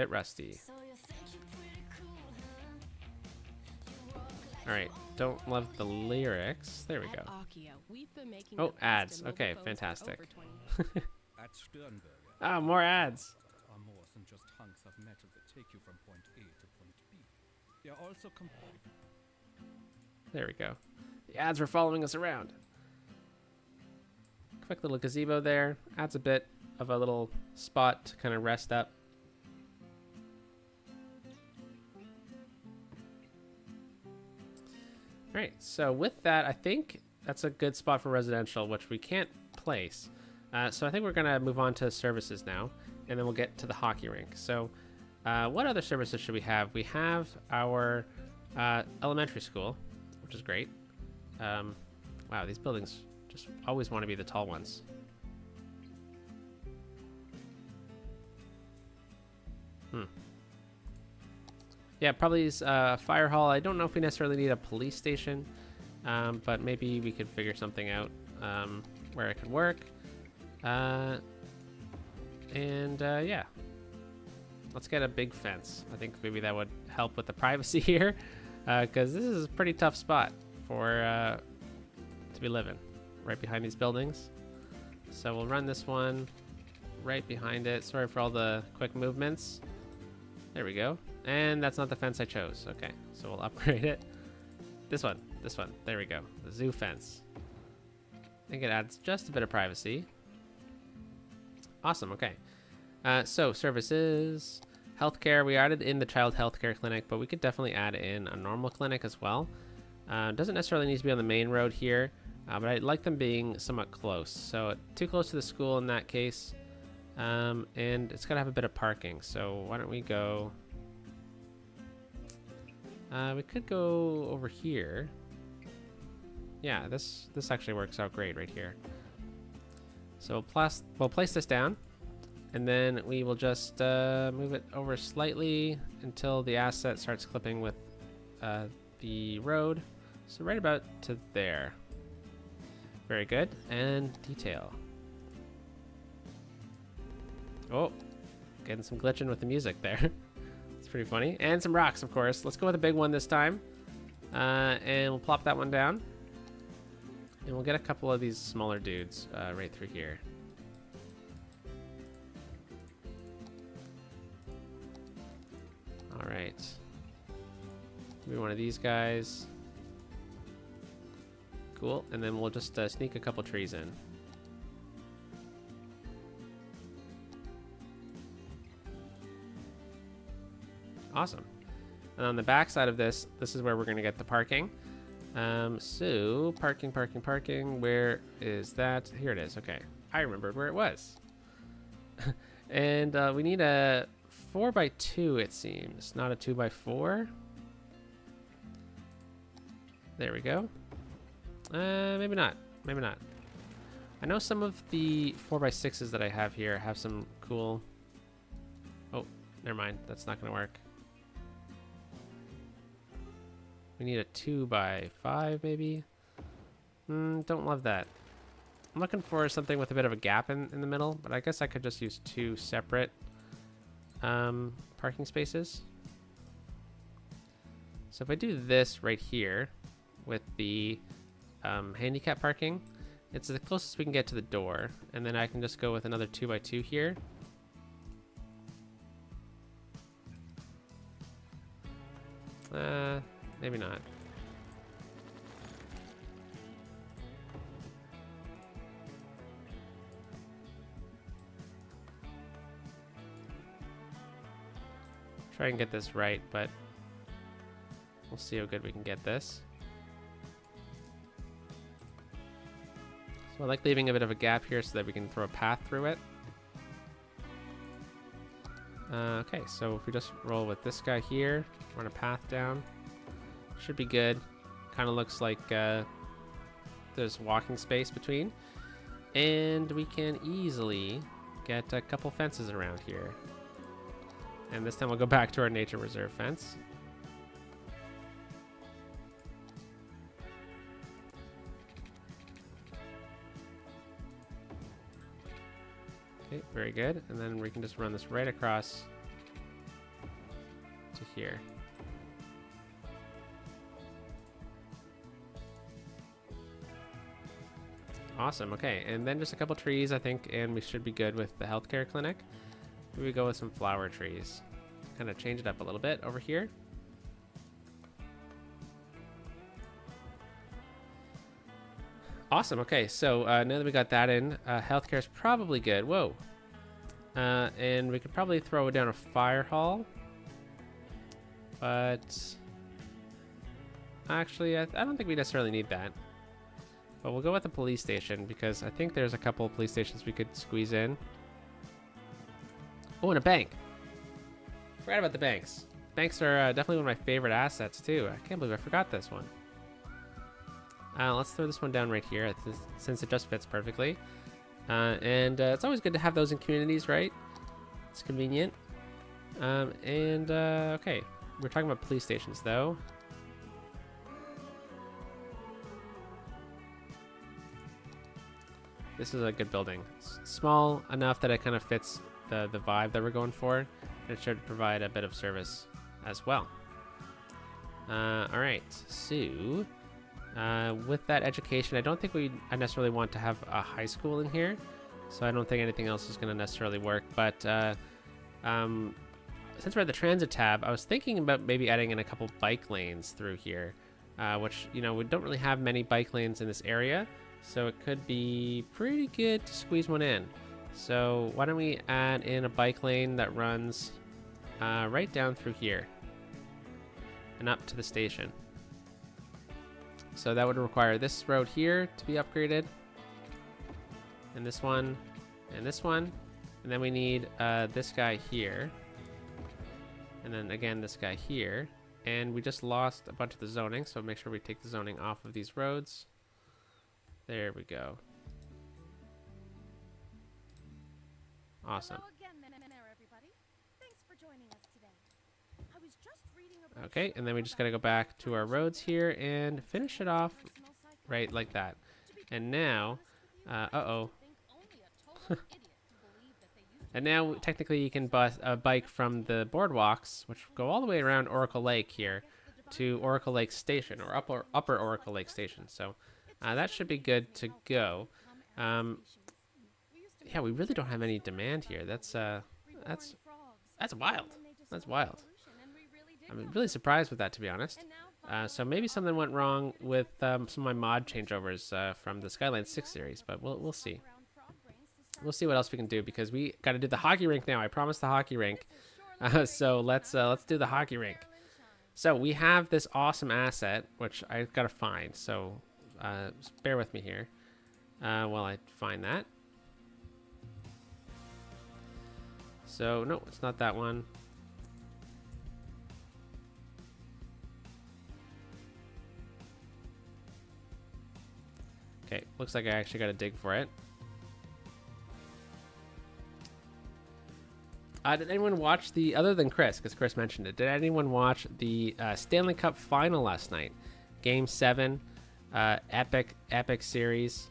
All right, don't love the lyrics. There we go. Oh, ads. Okay, fantastic. Ah, more ads. Are more than just hunks of metal that take you from point A to point B. They are also There we go. The ads were following us around. Quick little gazebo there. Adds a bit of a little spot to kind of rest up. All right, so with that, I think that's a good spot for residential, which we can't place. So I think we're gonna move on to services now, and then we'll get to the hockey rink. So what other services should we have? We have our elementary school, which is great. Wow, these buildings just always want to be the tall ones. Yeah, probably fire hall. I don't know if we necessarily need a police station, but maybe we could figure something out where it could work. Yeah, let's get a big fence. I think maybe that would help with the privacy here, because this is a pretty tough spot for to be living, right behind these buildings. So we'll run this one right behind it. Sorry for all the quick movements. There we go. And that's not the fence I chose. Okay, so we'll upgrade it. This one. There we go. The zoo fence. I think it adds just a bit of privacy. Awesome, okay. So services, healthcare. We added in the child healthcare clinic, but we could definitely add in a normal clinic as well. Doesn't necessarily need to be on the main road here, but I like them being somewhat close. So too close to the school in that case. And it's gotta have a bit of parking. So why don't we go... we could go over here. Yeah, this actually works out great right here. So we'll place this down, and then we will just move it over slightly until the asset starts clipping with the road. So right about to there. Very good. And detail. Oh, getting some glitching with the music there. It's pretty funny. And some rocks, of course. Let's go with a big one this time. And we'll plop that one down. And we'll get a couple of these smaller dudes right through here. All right. Maybe one of these guys. Cool. And then we'll just sneak a couple trees in. Awesome. And on the back side of this is where we're going to get the parking. So parking. Where is that? Here it is. Okay. I remembered where it was. And we need a 4x2, it seems, not a 2x4. There we go. Maybe not. Maybe not. I know some of the 4x6s that I have here have some cool... Oh, never mind. That's not going to work. We need a 2x5 maybe. Don't love that. I'm looking for something with a bit of a gap in the middle, but I guess I could just use two separate parking spaces. So if I do this right here with the handicap parking, it's the closest we can get to the door, and then I can just go with another 2x2 here. Maybe not. Try and get this right, but we'll see how good we can get this. So I like leaving a bit of a gap here so that we can throw a path through it. Okay, so if we just roll with this guy here, run a path down, should be good. Kind of looks like there's walking space between, and we can easily get a couple fences around here. And this time we'll go back to our nature reserve fence. Okay, very good. And then we can just run this right across to here. Awesome. Okay, and then just a couple trees, I think, and we should be good with the healthcare clinic. Maybe we go with some flower trees. Kind of change it up a little bit over here. Awesome. Okay, so now that we got that in, healthcare is probably good. Whoa. And we could probably throw down a fire hall. But actually, I don't think we necessarily need that. But we'll go with the police station because I think there's a couple of police stations we could squeeze in. Oh, and a bank. Forgot about the banks. Banks are definitely one of my favorite assets too. I can't believe I forgot this one. Let's throw this one down right here since it just fits perfectly. And it's always good to have those in communities, right? It's convenient. Okay. we're talking about police stations, though. This is a good building. Small enough that it kind of fits the vibe that we're going for. And it should provide a bit of service as well. All right, so with that education, I don't think I necessarily want to have a high school in here. So I don't think anything else is going to necessarily work. But since we're at the transit tab, I was thinking about maybe adding in a couple bike lanes through here, which, you know, we don't really have many bike lanes in this area. So it could be pretty good to squeeze one in. So why don't we add in a bike lane that runs right down through here and up to the station. So that would require this road here to be upgraded, and this one, and this one, and then we need this guy here, and then again this guy here, and we just lost a bunch of the zoning, so make sure we take the zoning off of these roads. There we go. Awesome. Hello again, everybody. Thanks for joining us today. I was just reading about Okay, and then we just gotta go back to our roads here and finish it off right like that. And now, and now technically you can bus a bike from the boardwalks, which go all the way around Oracle Lake here, to Oracle Lake Station, or upper Oracle Lake Station. So that should be good to go. Yeah, we really don't have any demand here. That's wild. That's wild. I'm really surprised with that, to be honest. So maybe something went wrong with some of my mod changeovers from the Skylines 6 series, but we'll see. We'll see what else we can do, because we got to do the hockey rink now. I promised the hockey rink. So let's do the hockey rink. So we have this awesome asset, which I've got to find. So just bear with me here while I find that. So no, it's not that one. Okay, looks like I actually got to dig for it. Did anyone watch other than Chris, because Chris mentioned it, did anyone watch the Stanley Cup final last night? Game 7, epic series.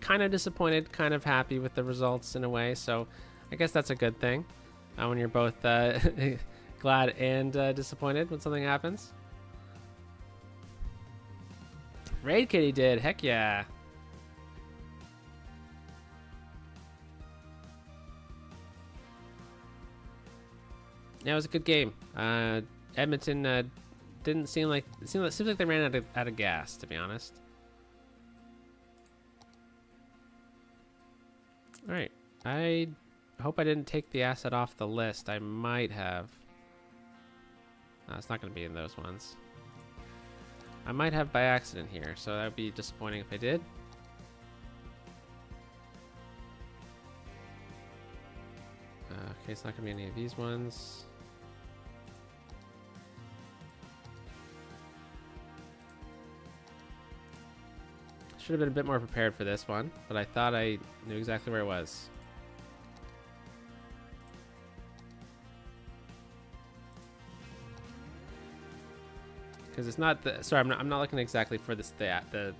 Kind of disappointed, kind of happy with the results in a way, so I guess that's a good thing when you're both glad and disappointed when something happens. Raid Kitty did, heck yeah. Yeah, it was a good game. Edmonton didn't seem like seems like they ran out of gas, to be honest. All right, I hope I didn't take the asset off the list. I might have. It's not going to be in those ones. I might have by accident here, so that would be disappointing if I did. Okay, it's not going to be any of these ones. Should have been a bit more prepared for this one, but I thought I knew exactly where it was. Because it's not the... Sorry, I'm not looking exactly for the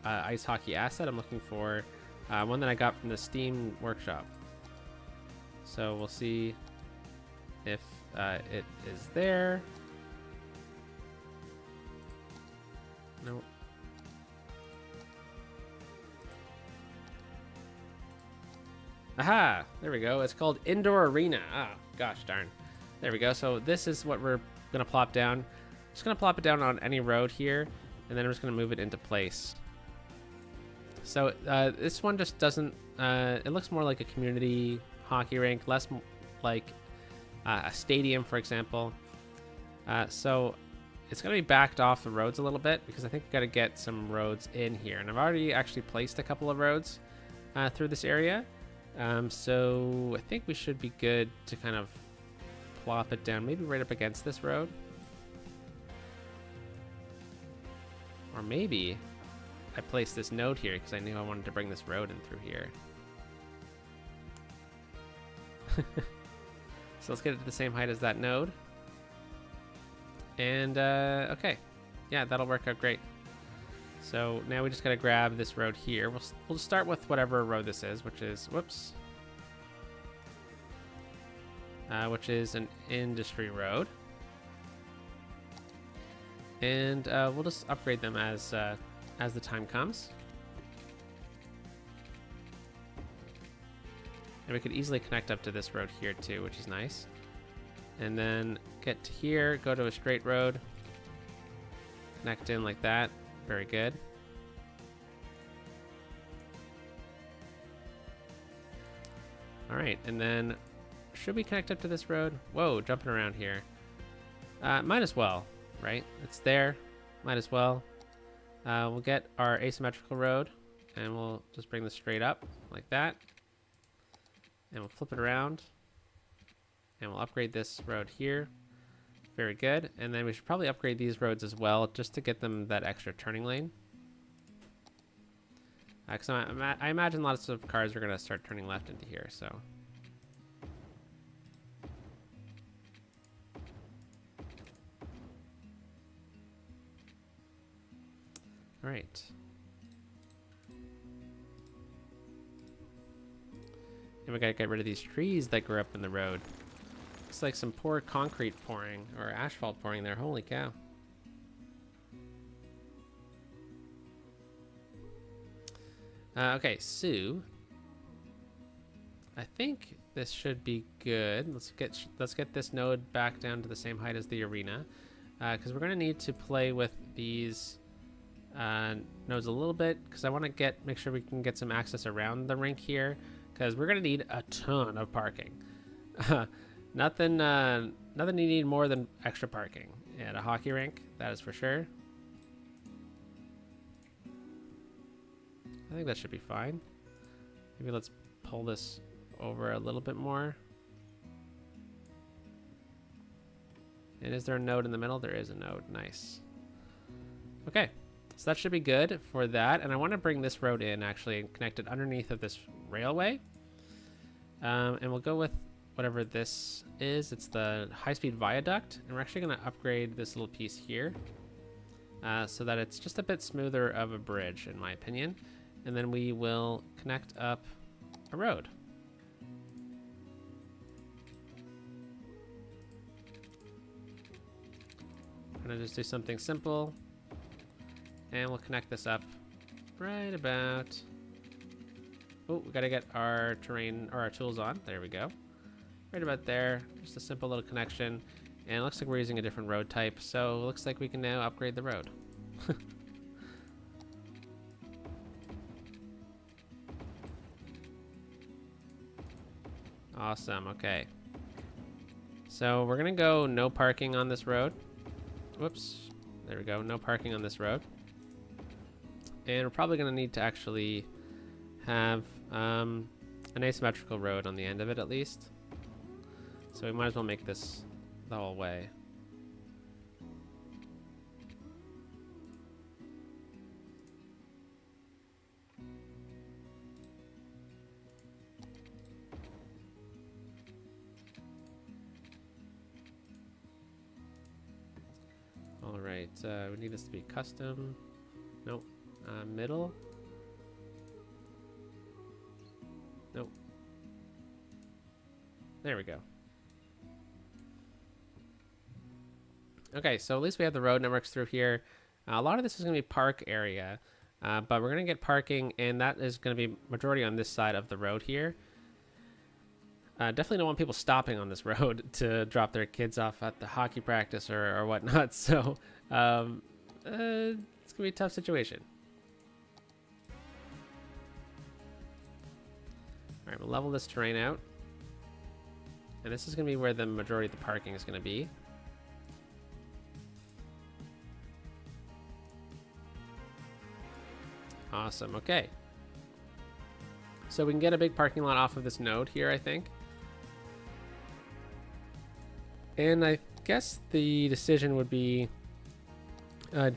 ice hockey asset. I'm looking for one that I got from the Steam workshop. So we'll see if it is there. Nope. Aha! There we go. It's called Indoor Arena. Ah, gosh darn. There we go. So this is what we're going to plop down. Just going to plop it down on any road here, and then I'm just going to move it into place. So this one just doesn't... it looks more like a community hockey rink, less like a stadium, for example. So it's going to be backed off the roads a little bit, because I think we've got to get some roads in here. And I've already actually placed a couple of roads through this area. So I think we should be good to kind of plop it down, maybe right up against this road. Or maybe I placed this node here because I knew I wanted to bring this road in through here. So let's get it to the same height as that node. And okay, yeah, that'll work out great. So now we just gotta grab this road here. We'll start with whatever road this is, which is, whoops, which is an industry road. And we'll just upgrade them as the time comes. And we could easily connect up to this road here too, which is nice. And then get to here, go to a straight road, connect in like that. Very good. All right, and then should we connect up to this road? Whoa, jumping around here. Might as well, right? It's there, might as well. We'll get our asymmetrical road and we'll just bring this straight up like that. And we'll flip it around and we'll upgrade this road here. Very good. And then we should probably upgrade these roads as well just to get them that extra turning lane. Because I imagine lots of cars are going to start turning left into here, so. All right. And we got to get rid of these trees that grew up in the road. Looks like some poor concrete pouring or asphalt pouring there. Holy cow. Okay, so I think this should be good. Let's get this node back down to the same height as the arena, because we're gonna need to play with these nodes a little bit, because I want to make sure we can get some access around the rink here, because we're gonna need a ton of parking. Nothing you need more than extra parking at a hockey rink, that is for sure. I think that should be fine. Maybe let's pull this over a little bit more. And is there a node in the middle? There is a node. Nice. Okay, so that should be good for that. And I want to bring this road in actually and connect it underneath of this railway. And we'll go with whatever this is. It's the high-speed viaduct, and we're actually going to upgrade this little piece here so that it's just a bit smoother of a bridge, in my opinion. And then we will connect up a road. I'm going to just do something simple, and we'll connect this up right about. Oh, we got to get our terrain or our tools on. There we go. Right about there, just a simple little connection. And it looks like we're using a different road type, so it looks like we can now upgrade the road. Awesome, okay. So we're gonna go no parking on this road. Whoops, there we go, no parking on this road. And we're probably gonna need to actually have an asymmetrical road on the end of it at least. So we might as well make this the whole way. All right, we need this to be custom. Nope. Middle. Nope. There we go. Okay, so at least we have the road networks through here. A lot of this is going to be park area, but we're going to get parking, and that is going to be majority on this side of the road here. Definitely don't want people stopping on this road to drop their kids off at the hockey practice or whatnot, so it's going to be a tough situation. All right, we'll level this terrain out. And this is going to be where the majority of the parking is going to be. Awesome, okay. So we can get a big parking lot off of this node here, I think. And I guess the decision would be,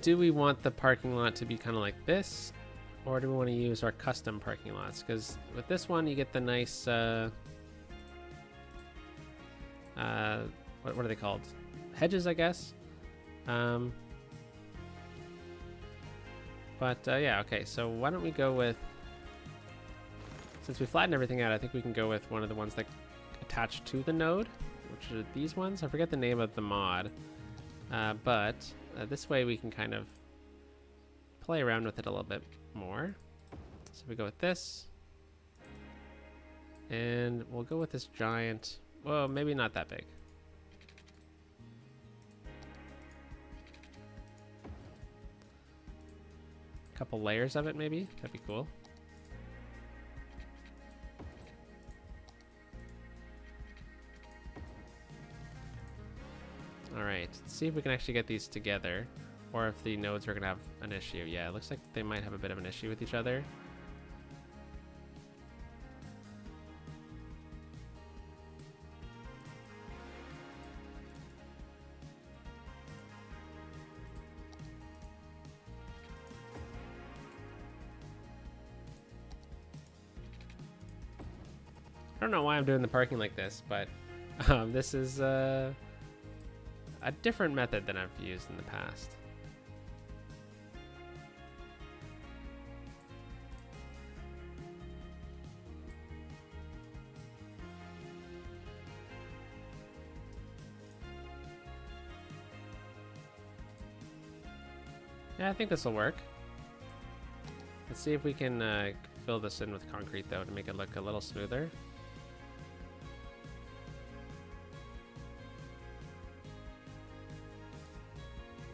do we want the parking lot to be kind of like this? Or do we want to use our custom parking lots? Because with this one, you get the nice what are they called? Hedges, I guess. But yeah, okay. So why don't we go with, since we flattened everything out, I think we can go with one of the ones that attach to the node, which are these ones. I forget the name of the mod, but this way we can kind of play around with it a little bit more. So we go with this, and we'll go with this giant. Well, maybe not that big. Couple layers of it, maybe. That'd be cool. All right, let's see if we can actually get these together, or if the nodes are gonna have an issue. Yeah, it looks like they might have a bit of an issue with each other. I don't know why I'm doing the parking like this, but this is a different method than I've used in the past. Yeah, I think this will work. Let's see if we can fill this in with concrete, though, to make it look a little smoother.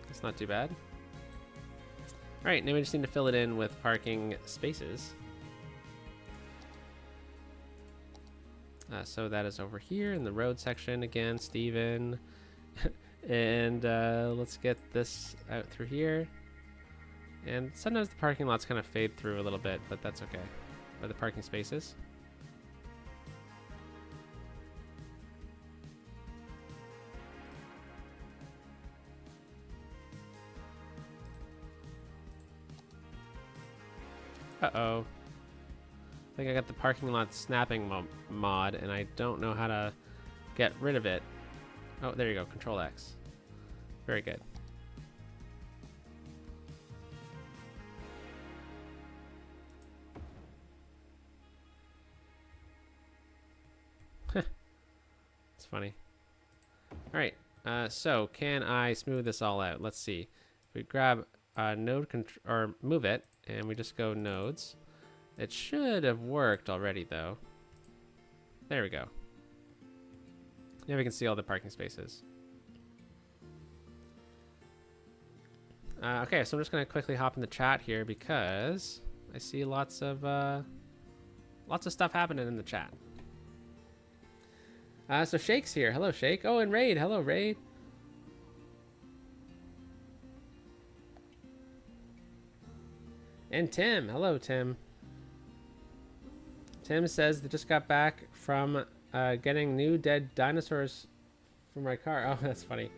It's not too bad. All right, now we just need to fill it in with parking spaces. So that is over here in the road section again, Steven. And let's get this out through here. And sometimes the parking lots kind of fade through a little bit, but that's okay. Or the parking spaces. Uh-oh. I think I got the parking lot snapping mod, and I don't know how to get rid of it. Oh, there you go. Control X. Very good. It's funny. All right. So can I smooth this all out? Let's see. If we grab node or move it, and we just go nodes. It should have worked already, though. There we go. Now we can see all the parking spaces. Okay, so I'm just gonna quickly hop in the chat here because I see lots of stuff happening in the chat. So Shake's here. Hello, Shake. Oh, and Raid. Hello, Raid. And Tim. Hello, Tim. Tim says they just got back from getting new dead dinosaurs from my car. Oh, that's funny.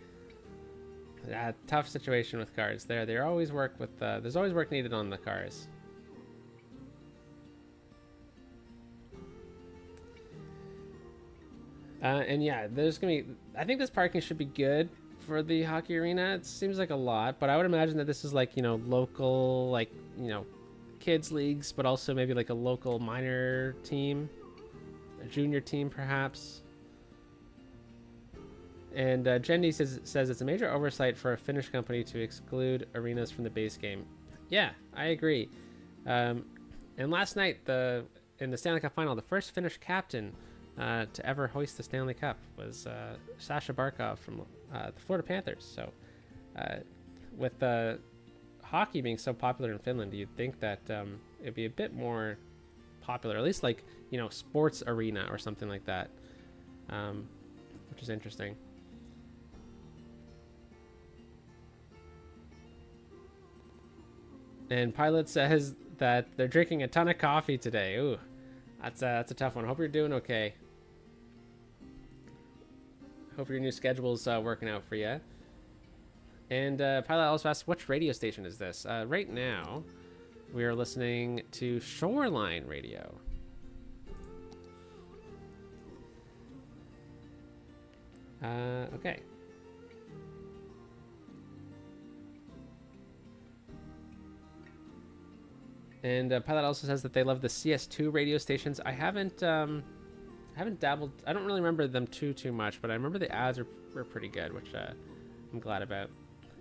Tough situation with cars. They always work with. There's always work needed on the cars. And yeah, there's gonna be. I think this parking should be good for the hockey arena. It seems like a lot, but I would imagine that this is like, you know, local, like, you know, kids leagues, but also maybe like a local minor team, a junior team perhaps. And Jendi says it's a major oversight for a Finnish company to exclude arenas from the base game. Yeah, I agree. And last night, in the Stanley Cup final, the first Finnish captain to ever hoist the Stanley Cup was Sasha Barkov from the Florida Panthers. So with hockey being so popular in Finland, you'd think that it'd be a bit more popular, at least like, you know, sports arena or something like that, which is interesting. And Pilot says that they're drinking a ton of coffee today. Ooh, that's a tough one. Hope you're doing okay. Hope your new schedule's working out for you. And Pilot also asks, which radio station is this? Right now, we are listening to Shoreline Radio. Okay. And Pilot also says that they love the CS2 radio stations. I haven't dabbled. I don't really remember them too much, but I remember the ads were pretty good, which I'm glad about.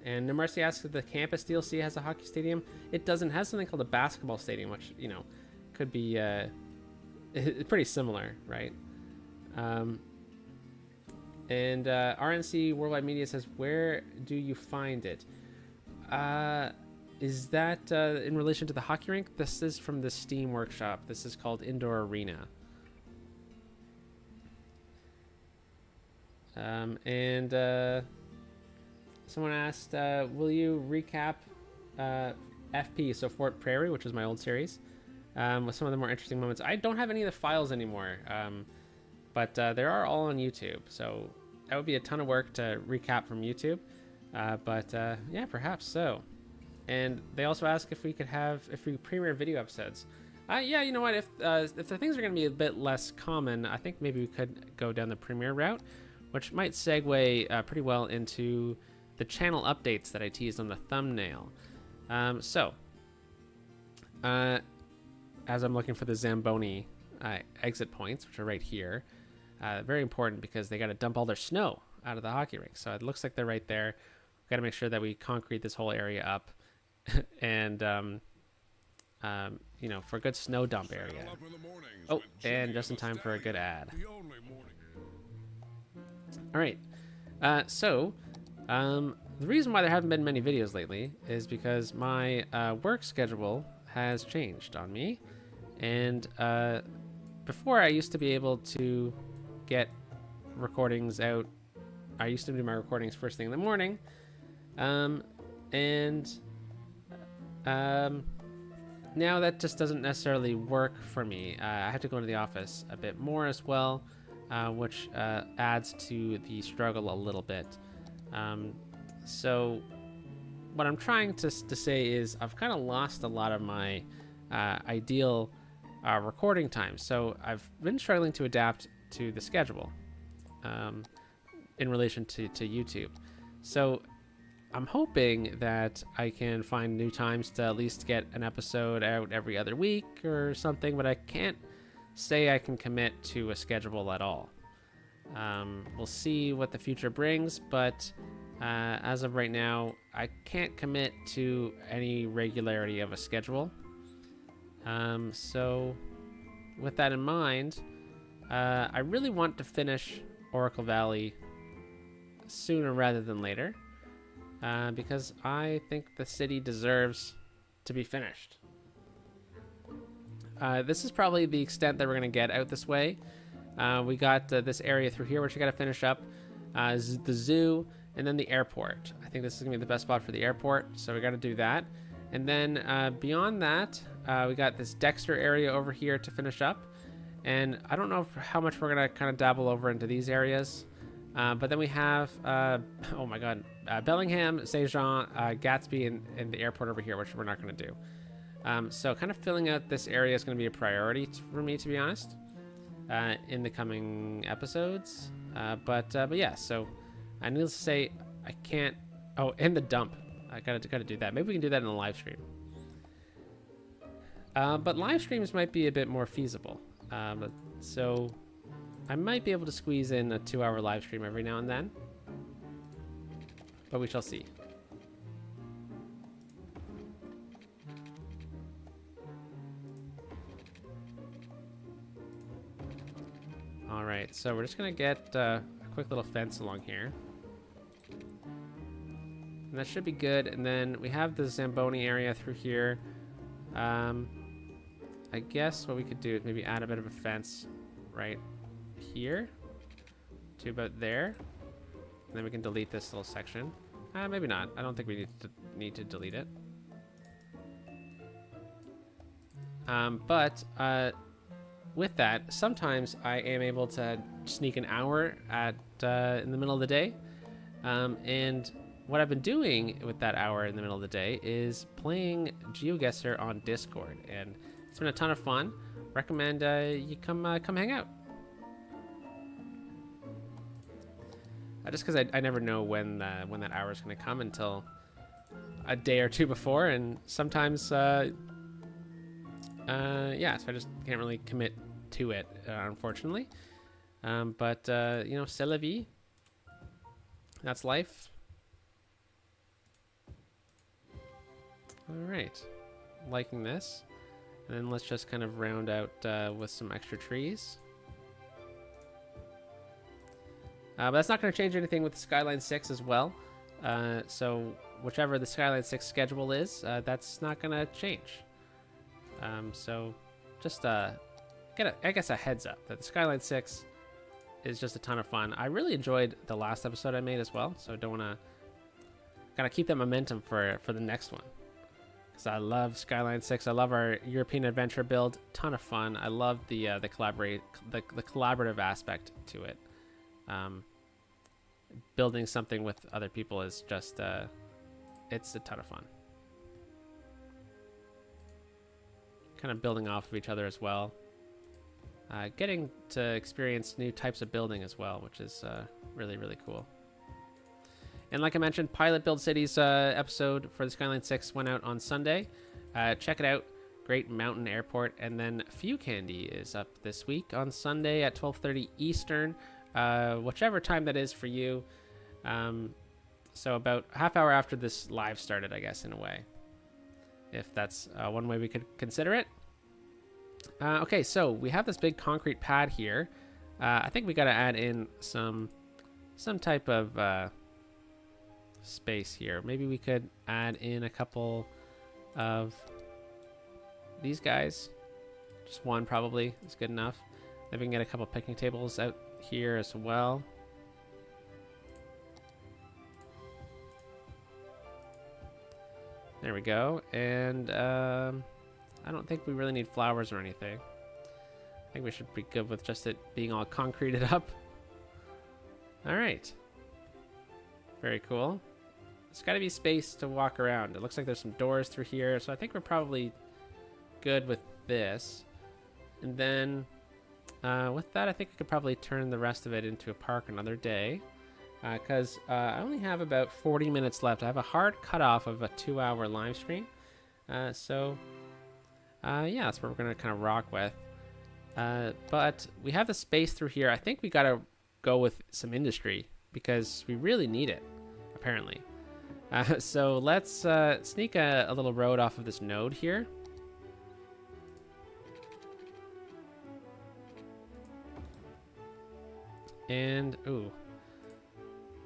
And Nomercy asks if the campus DLC has a hockey stadium. It doesn't. It has something called a basketball stadium, which, you know, could be pretty similar, right? And RNC Worldwide Media says, where do you find it? Is that in relation to the hockey rink? This is from the Steam Workshop. This is called Indoor Arena. Someone asked, will you recap FP, so Fort Prairie, which is my old series, with some of the more interesting moments? I don't have any of the files anymore, but they are all on YouTube, so that would be a ton of work to recap from YouTube, but yeah, perhaps so. And they also ask if we premiere video episodes. Yeah, you know what, if the things are going to be a bit less common, I think maybe we could go down the premiere route, which might segue pretty well into the channel updates that I teased on the thumbnail. As I'm looking for the Zamboni exit points, which are right here, very important because they got to dump all their snow out of the hockey rink. So it looks like they're right there. We've got to make sure that we concrete this whole area up, and you know, for a good snow dump area. Oh, and just in time for a good ad. All right, the reason why there haven't been many videos lately is because my work schedule has changed on me, and before I used to be able to get recordings out. I used to do my recordings first thing in the morning, now that just doesn't necessarily work for me. I have to go into the office a bit more as well, which adds to the struggle a little bit. So what I'm trying to say is I've kind of lost a lot of my ideal recording time. So I've been struggling to adapt to the schedule in relation to YouTube. So I'm hoping that I can find new times to at least get an episode out every other week or something, but I can't say I can commit to a schedule at all. We'll see what the future brings, but as of right now, I can't commit to any regularity of a schedule. So with that in mind, I really want to finish Oracle Valley sooner rather than later, because I think the city deserves to be finished. This is probably the extent that we're going to get out this way. We got this area through here, which we got to finish up. The zoo, and then the airport. I think this is going to be the best spot for the airport, so we got to do that. And then beyond that, we got this Dexter area over here to finish up. And I don't know how much we're going to kind of dabble over into these areas. But then we have, oh my god, Bellingham, Saint Jean, Gatsby, and the airport over here, which we're not going to do. So kind of filling out this area is going to be a priority for me, to be honest, in the coming episodes. But yeah, so needless to say, I can't. Oh, and the dump. I gotta do that. Maybe we can do that in a live stream. But live streams might be a bit more feasible. So I might be able to squeeze in a 2-hour live stream every now and then, but we shall see. All right, so we're just gonna get a quick little fence along here, and that should be good. And then we have the Zamboni area through here. I guess what we could do is maybe add a bit of a fence right here to about there, and then we can delete this little section. Maybe not. I don't think we need to delete it. But with that, sometimes I am able to sneak an hour at in the middle of the day, and what I've been doing with that hour in the middle of the day is playing GeoGuessr on Discord, and it's been a ton of fun. Recommend you come hang out. just because I never know when that hour is going to come until a day or two before, and sometimes yeah, so I just can't really commit to it, unfortunately. But you know, c'est la vie. That's life. All right, liking this. And then let's just kind of round out with some extra trees. But that's not going to change anything with the Skyline 6 as well. So whichever the Skyline 6 schedule is, that's not going to change. So just get I guess a heads up that the Skyline 6 is just a ton of fun. I really enjoyed the last episode I made as well, so I don't want to kind of keep that momentum for the next one. Because I love Skyline 6. I love our European adventure build. Ton of fun. I love the collaborative aspect to it. Building something with other people is just it's a ton of fun. Kind of building off of each other as well. Getting to experience new types of building as well, which is really, really cool. And like I mentioned, Pilot Build Cities episode for the Skyline 6 went out on Sunday. Check it out. Great mountain airport. And then Few Candy is up this week on Sunday at 12:30 Eastern, whichever time that is for you. So about half hour after this live started, I guess, in a way, if that's one way we could consider it. Okay, so we have this big concrete pad here. I think we got to add in some type of space here. Maybe we could add in a couple of these guys. Just one probably is good enough. Then we can get a couple picnic tables out here as well. There we go. And I don't think we really need flowers or anything. I think we should be good with just it being all concreted up. All right. Very cool. There's got to be space to walk around. It looks like there's some doors through here, so I think we're probably good with this. And then with that, I think we could probably turn the rest of it into a park another day, because I only have about 40 minutes left. I have a hard cutoff of a 2-hour live stream. So yeah, that's what we're going to kind of rock with. But we have the space through here. I think we got to go with some industry because we really need it, apparently. So let's sneak a little road off of this node here. And, ooh,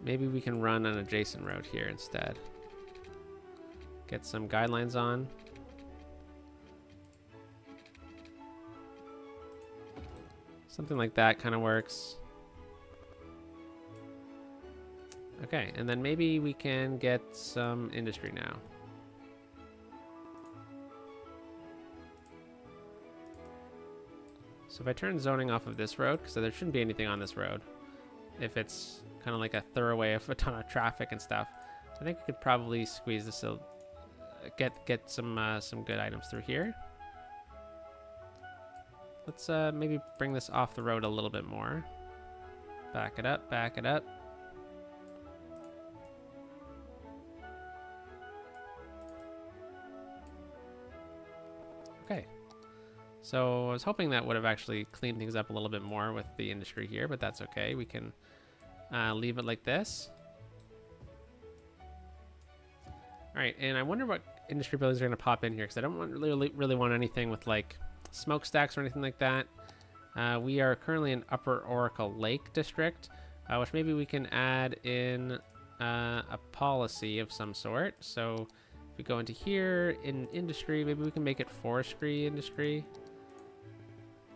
maybe we can run an adjacent road here instead. Get some guidelines on. Something like that kind of works. Okay, and then maybe we can get some industry now. So if I turn zoning off of this road, because there shouldn't be anything on this road, if it's kind of like a thoroughway of a ton of traffic and stuff, I think we could probably squeeze this, get some good items through here. Let's maybe bring this off the road a little bit more. Back it up, back it up. Okay. So I was hoping that would have actually cleaned things up a little bit more with the industry here, but that's okay. We can leave it like this. All right, and I wonder what industry buildings are going to pop in here, because I don't really want anything with like smokestacks or anything like that. We are currently in Upper Oracle Lake District, which maybe we can add in a policy of some sort. So if we go into here in industry, maybe we can make it forestry industry.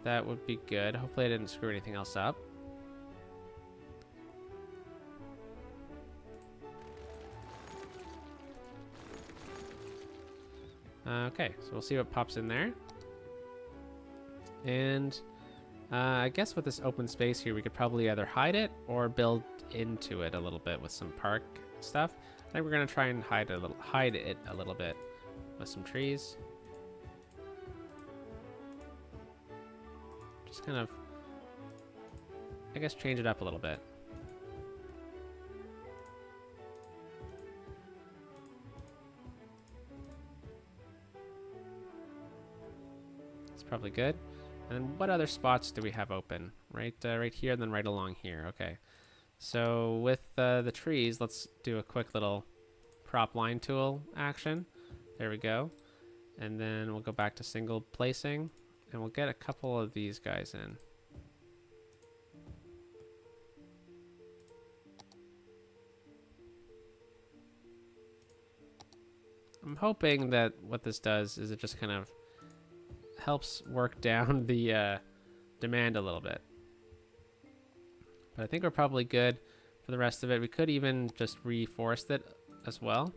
That would be good. Hopefully I didn't screw anything else up. Okay, so we'll see what pops in there. And I guess with this open space here, we could probably either hide it or build into it a little bit with some park stuff. I think we're gonna try and hide it a little bit with some trees. Just kind of, I guess, change it up a little bit. That's probably good. And then what other spots do we have open? Right here and then right along here. Okay. So with the trees, let's do a quick little prop line tool action. There we go. And then we'll go back to single placing and we'll get a couple of these guys in. I'm hoping that what this does is it just kind of helps work down the demand a little bit. But I think we're probably good for the rest of it. We could even just reforest it as well.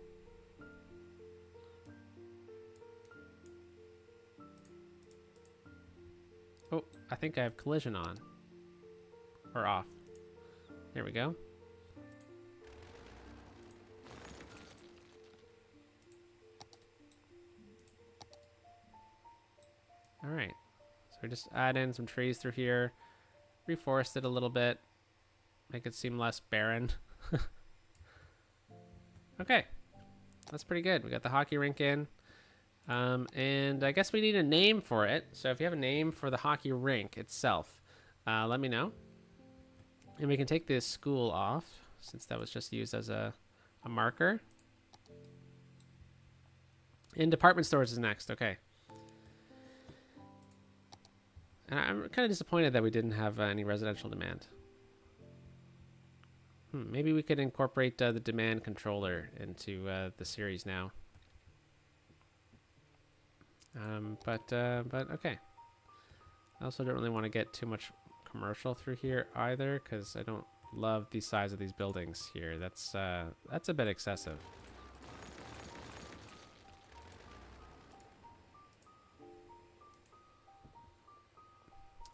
Oh, I think I have collision on. Or off. There we go. Alright. So we just add in some trees through here. Reforest it a little bit. Make it seem less barren. Okay. That's pretty good. We got the hockey rink in. And I guess we need a name for it. So if you have a name for the hockey rink itself, let me know. And we can take this school off, since that was just used as a marker. And department stores is next. Okay. And I'm kind of disappointed that we didn't have any residential demand. Maybe we could incorporate the demand controller into the series now. But okay. I also don't really want to get too much commercial through here either, because I don't love the size of these buildings here. That's a bit excessive.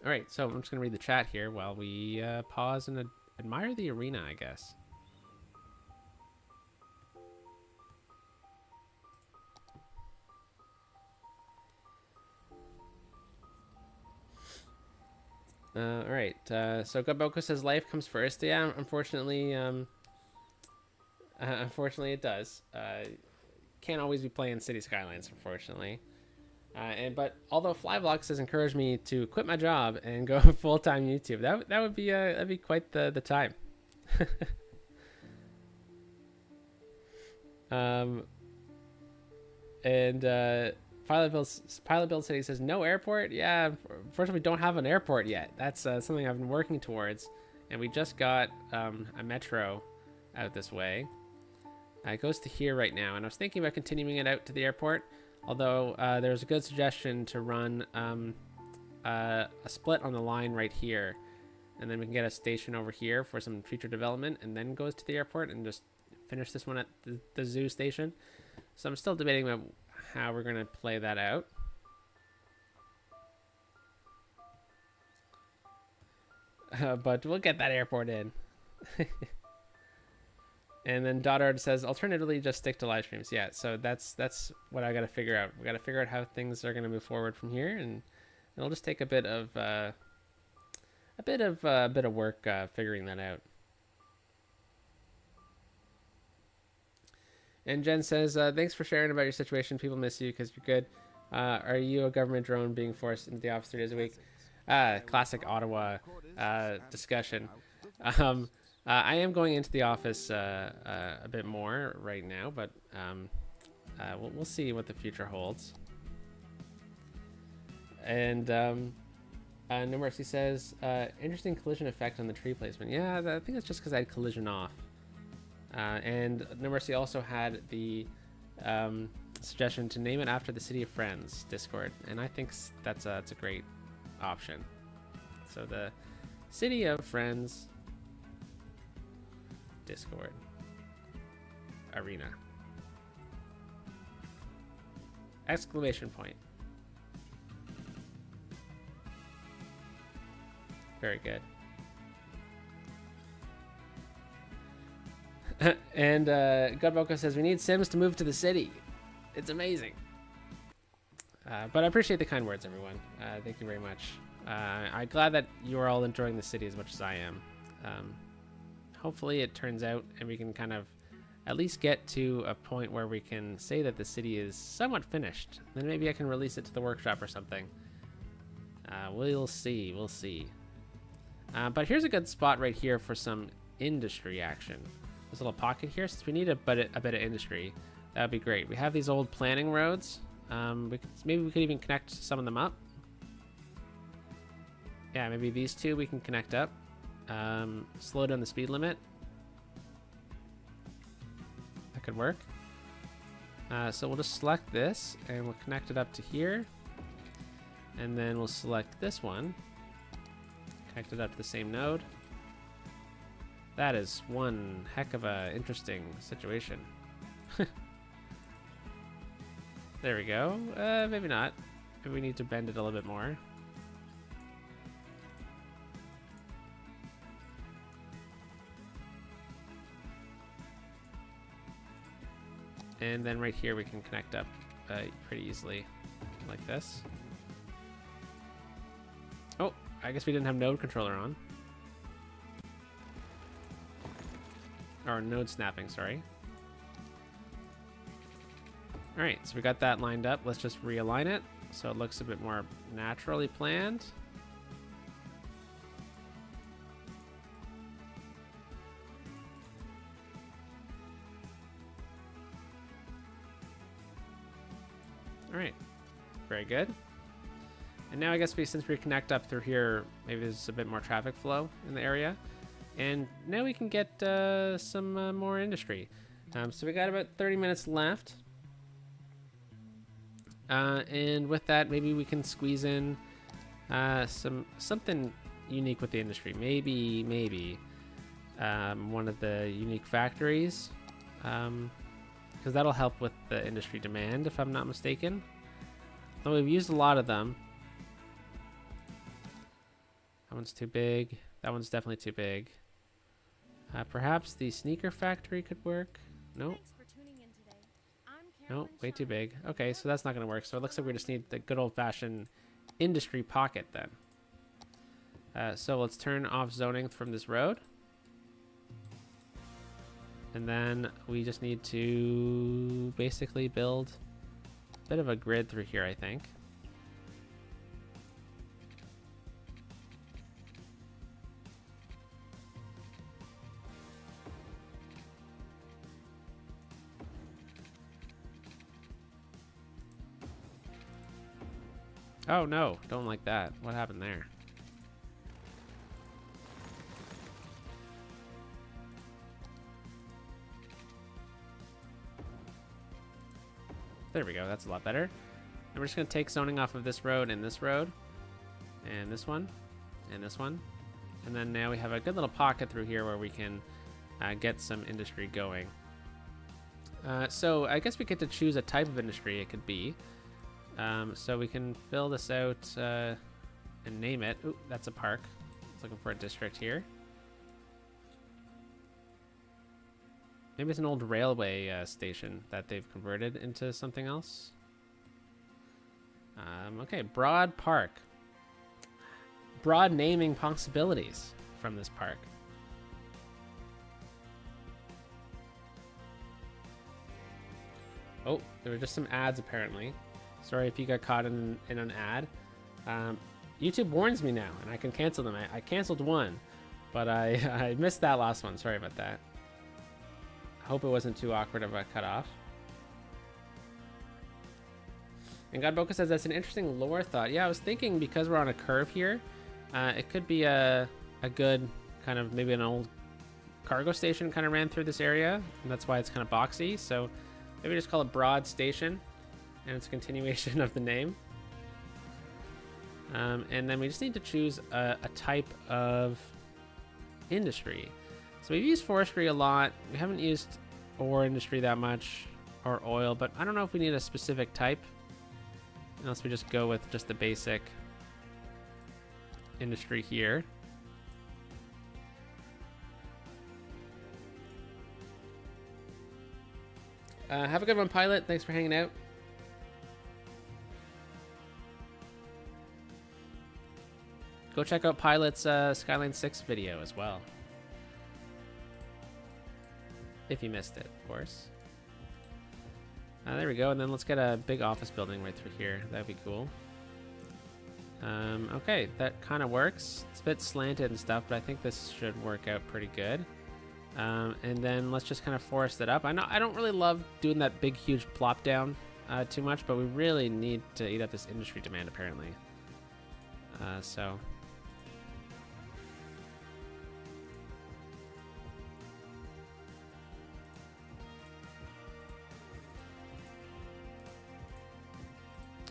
All right, so I'm just gonna read the chat here while we pause and admire the arena, I guess. All right, so Gaboko says life comes first. Yeah, unfortunately, unfortunately it does. Can't always be playing City Skylines, unfortunately. But although Flyblocks has encouraged me to quit my job and go full-time YouTube, that would be that'd be quite the time. Pilot Build City says no airport. Yeah, unfortunately we don't have an airport yet. That's something I've been working towards, and we just got a metro out this way. It goes to here right now, and I was thinking about continuing it out to the airport. Although there's a good suggestion to run a split on the line right here, and then we can get a station over here for some future development, and then goes to the airport and just finish this one at the zoo station. So I'm still debating about how we're gonna play that out. But we'll get that airport in. And then Doddard says, alternatively, just stick to live streams. Yeah, so that's what I got to figure out. We got to figure out how things are going to move forward from here, and it'll just take a bit of work figuring that out. And Jen says, thanks for sharing about your situation. People miss you because you're good. Are you a government drone being forced into the office 3 days a week? Classic Ottawa discussion. I am going into the office a bit more right now, but we'll see what the future holds. And No Mercy says, interesting collision effect on the tree placement. Yeah, I think that's just because I had collision off. And No Mercy also had the suggestion to name it after the City of Friends Discord, and I think that's a great option. So the City of Friends Discord arena. Exclamation point. Very good. And Godboko says we need Sims to move to the city. It's amazing. But I appreciate the kind words, everyone. Thank you very much. I'm glad that you are all enjoying the city as much as I am. Hopefully it turns out and we can kind of at least get to a point where we can say that the city is somewhat finished. Then maybe I can release it to the workshop or something. We'll see. We'll see. But here's a good spot right here for some industry action. This little pocket here, since we need a bit of industry, that would be great. We have these old planning roads. Maybe we could even connect some of them up. Yeah, maybe these two we can connect up. Slow down the speed limit. That could work. So we'll just select this and we'll connect it up to here. And then we'll select this one. Connect it up to the same node. That is one heck of a interesting situation. There we go. Maybe not. Maybe we need to bend it a little bit more. And then right here we can connect up pretty easily like this. Oh, I guess we didn't have node controller on. Or node snapping, sorry. Alright, so we got that lined up. Let's just realign it so it looks a bit more naturally planned. Alright, very good. And now I guess since we connect up through here, maybe there's a bit more traffic flow in the area. And now we can get some more industry. So we got about 30 minutes left. And with that, maybe we can squeeze in something unique with the industry. Maybe one of the unique factories. Because that'll help with the industry demand, if I'm not mistaken. Though we've used a lot of them. That one's too big. That one's definitely too big. Perhaps the sneaker factory could work. Nope. Nope, way too big. Okay, so that's not going to work. So it looks like we just need the good old-fashioned industry pocket then. So let's turn off zoning from this road. And then we just need to basically build a bit of a grid through here, I think. Oh no, don't like that. What happened there? There we go, that's a lot better. And we're just gonna take zoning off of this road and this road. And this one. And this one. And then now we have a good little pocket through here where we can get some industry going. So I guess we get to choose a type of industry it could be. So we can fill this out and name it. Ooh, that's a park. I was looking for a district here. Maybe it's an old railway station that they've converted into something else. Okay, Broad Park. Broad naming possibilities from this park. Oh, there were just some ads apparently. Sorry if you got caught in an ad. YouTube warns me now, and I can cancel them. I canceled one, but I missed that last one. Sorry about that. I hope it wasn't too awkward of a cutoff. And Godboka says that's an interesting lore thought. Yeah, I was thinking because we're on a curve here, it could be a good kind of maybe an old cargo station kind of ran through this area, and that's why it's kind of boxy. So maybe just call it Broad Station. And it's a continuation of the name. And then we just need to choose a type of industry. So we've used forestry a lot. We haven't used ore industry that much, or oil, but I don't know if we need a specific type. Unless we just go with just the basic industry here. Have a good one, Pilot. Thanks for hanging out. Go check out Pilot's Skylines 6 video as well. If you missed it, of course. There we go, and then let's get a big office building right through here. That'd be cool. Okay, that kind of works. It's a bit slanted and stuff, but I think this should work out pretty good. And then let's just kind of forest it up. I don't really love doing that big, huge plop down too much, but we really need to eat up this industry demand apparently. So.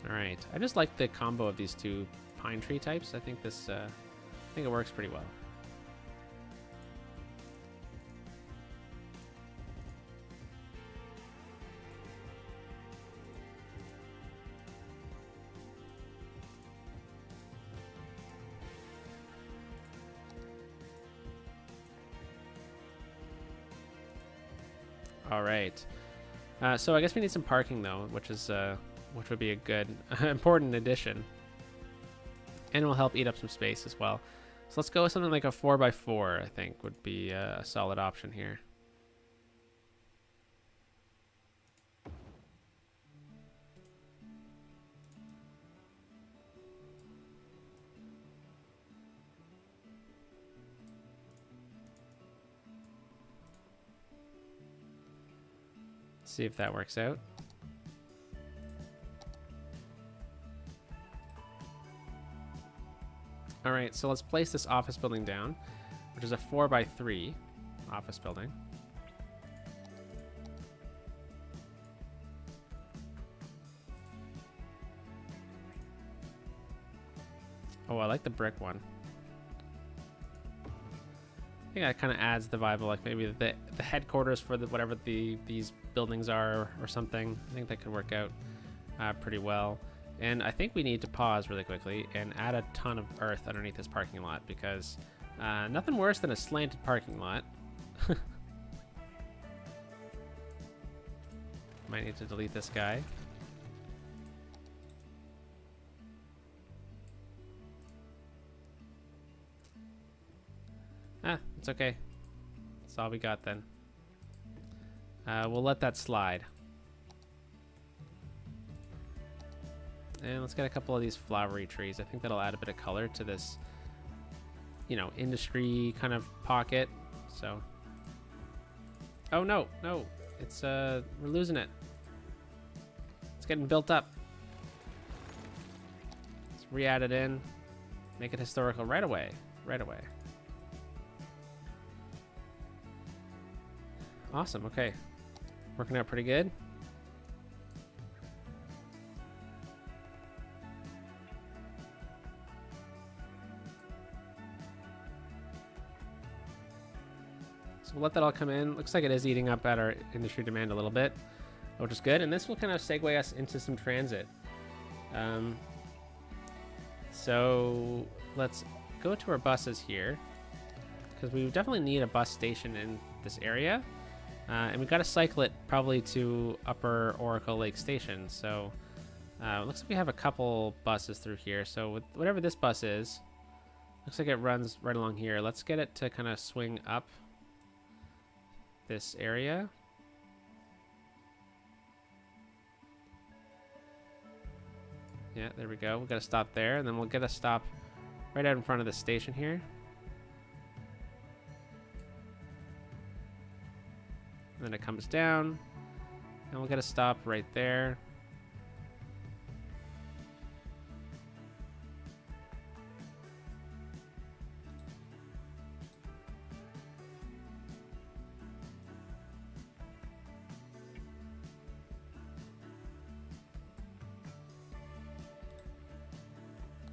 All right, I just like the combo of these two pine tree types. I think I think it works pretty well. All right, so I guess we need some parking though, which would be a good, important addition, and will help eat up some space as well. So let's go with something like a 4x4. I think would be a solid option here. See if that works out. All right, so let's place this office building down, which is a 4x3 office building. Oh, I like the brick one. I think that kind of adds the vibe of like maybe the headquarters for whatever these buildings are or something. I think that could work out pretty well. And I think we need to pause really quickly and add a ton of earth underneath this parking lot because nothing worse than a slanted parking lot. Might need to delete this guy. It's okay. That's all we got then. We'll let that slide. And let's get a couple of these flowery trees. I think that'll add a bit of color to this, you know, industry kind of pocket. So, oh no, it's we're losing it. It's getting built up. Let's re-add it in, make it historical right away, right away. Awesome. Okay, working out pretty good. So we'll let that all come in. Looks like it is eating up at our industry demand a little bit, which is good. And this will kind of segue us into some transit. So let's go to our buses here because we definitely need a bus station in this area. And we got to cycle it probably to Upper Oracle Lake Station. So it looks like we have a couple buses through here. So with whatever this bus is, looks like it runs right along here. Let's get it to kind of swing up this area. Yeah, there we go. We've got to stop there, and then we'll get a stop right out in front of the station here. And then it comes down, and we'll get a stop right there.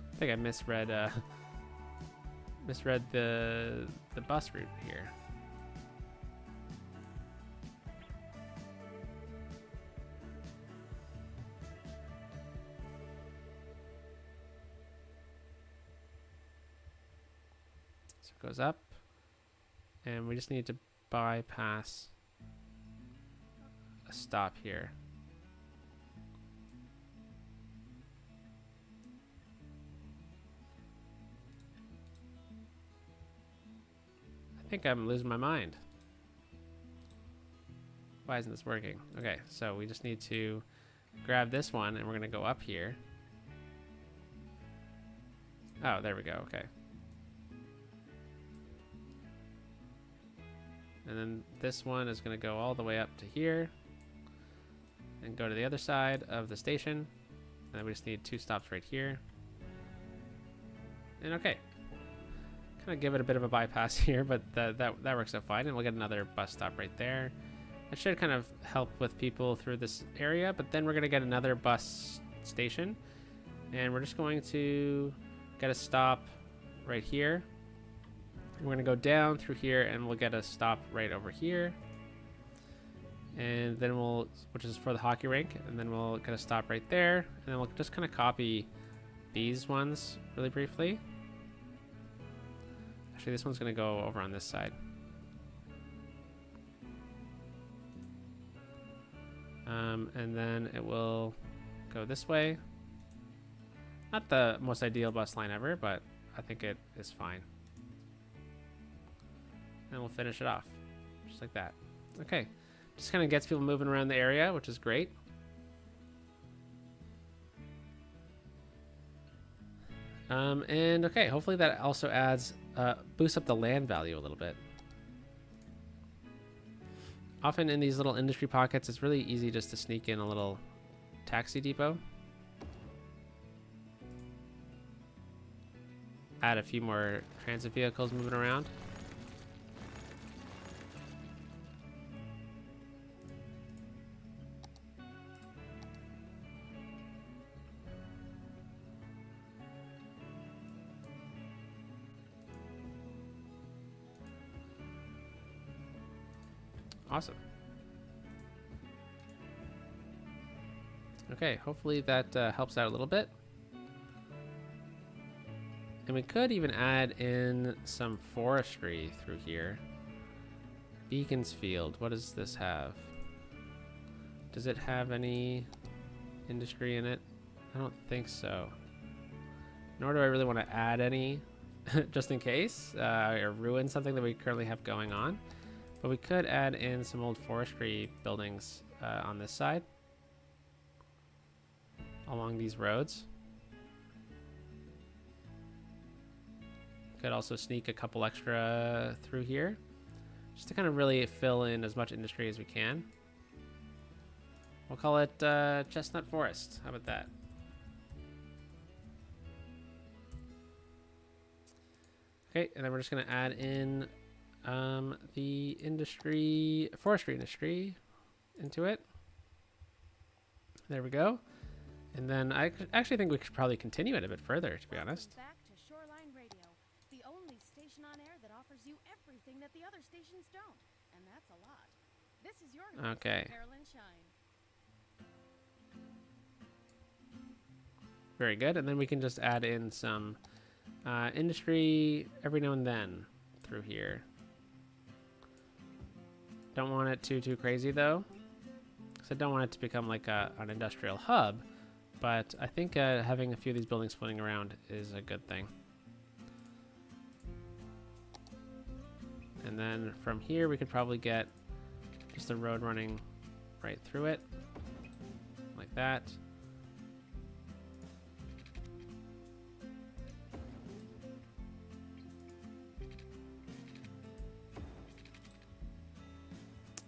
I think I misread the bus route here. So it goes up, and we just need to bypass a stop here. I think I'm losing my mind. Why isn't this working? Okay, so we just need to grab this one and we're gonna go up here. Oh, there we go. Okay. And then this one is going to go all the way up to here and go to the other side of the station. And then we just need 2 stops right here. And okay. Kind of give it a bit of a bypass here, but that works out fine. And we'll get another bus stop right there. That should kind of help with people through this area, but then we're going to get another bus station. And we're just going to get a stop right here. We're going to go down through here and we'll get a stop right over here. And then which is for the hockey rink, and then we'll get a stop right there. And then we'll just kind of copy these ones really briefly. Actually, this one's going to go over on this side. And then it will go this way. Not the most ideal bus line ever, but I think it is fine. And we'll finish it off just like that. Okay, just kind of gets people moving around the area, which is great. And okay, hopefully that also adds boosts up the land value a little bit. Often in these little industry pockets, it's really easy just to sneak in a little taxi depot. Add a few more transit vehicles moving around. Awesome. Okay, hopefully that helps out a little bit. And we could even add in some forestry through here. Beaconsfield, what does this have? Does it have any industry in it? I don't think so. Nor do I really want to add any just in case, or ruin something that we currently have going on. But we could add in some old forestry buildings on this side along these roads. Could also sneak a couple extra through here just to kind of really fill in as much industry as we can. We'll call it Chestnut Forest. How about that? Okay, and then we're just going to add in the forestry industry into it. There we go. And then I actually think we should probably continue it a bit further, to be honest. Back to Shoreline Radio, the only station on air that offers you everything that the other stations don't, and that's a lot. This is your host, Okay. Carolyn Shine. Very good. And then we can just add in some industry every now and then through here. Don't want it too crazy though, because I don't want it to become like an industrial hub. But I think having a few of these buildings floating around is a good thing. And then from here we could probably get just a road running right through it, like that.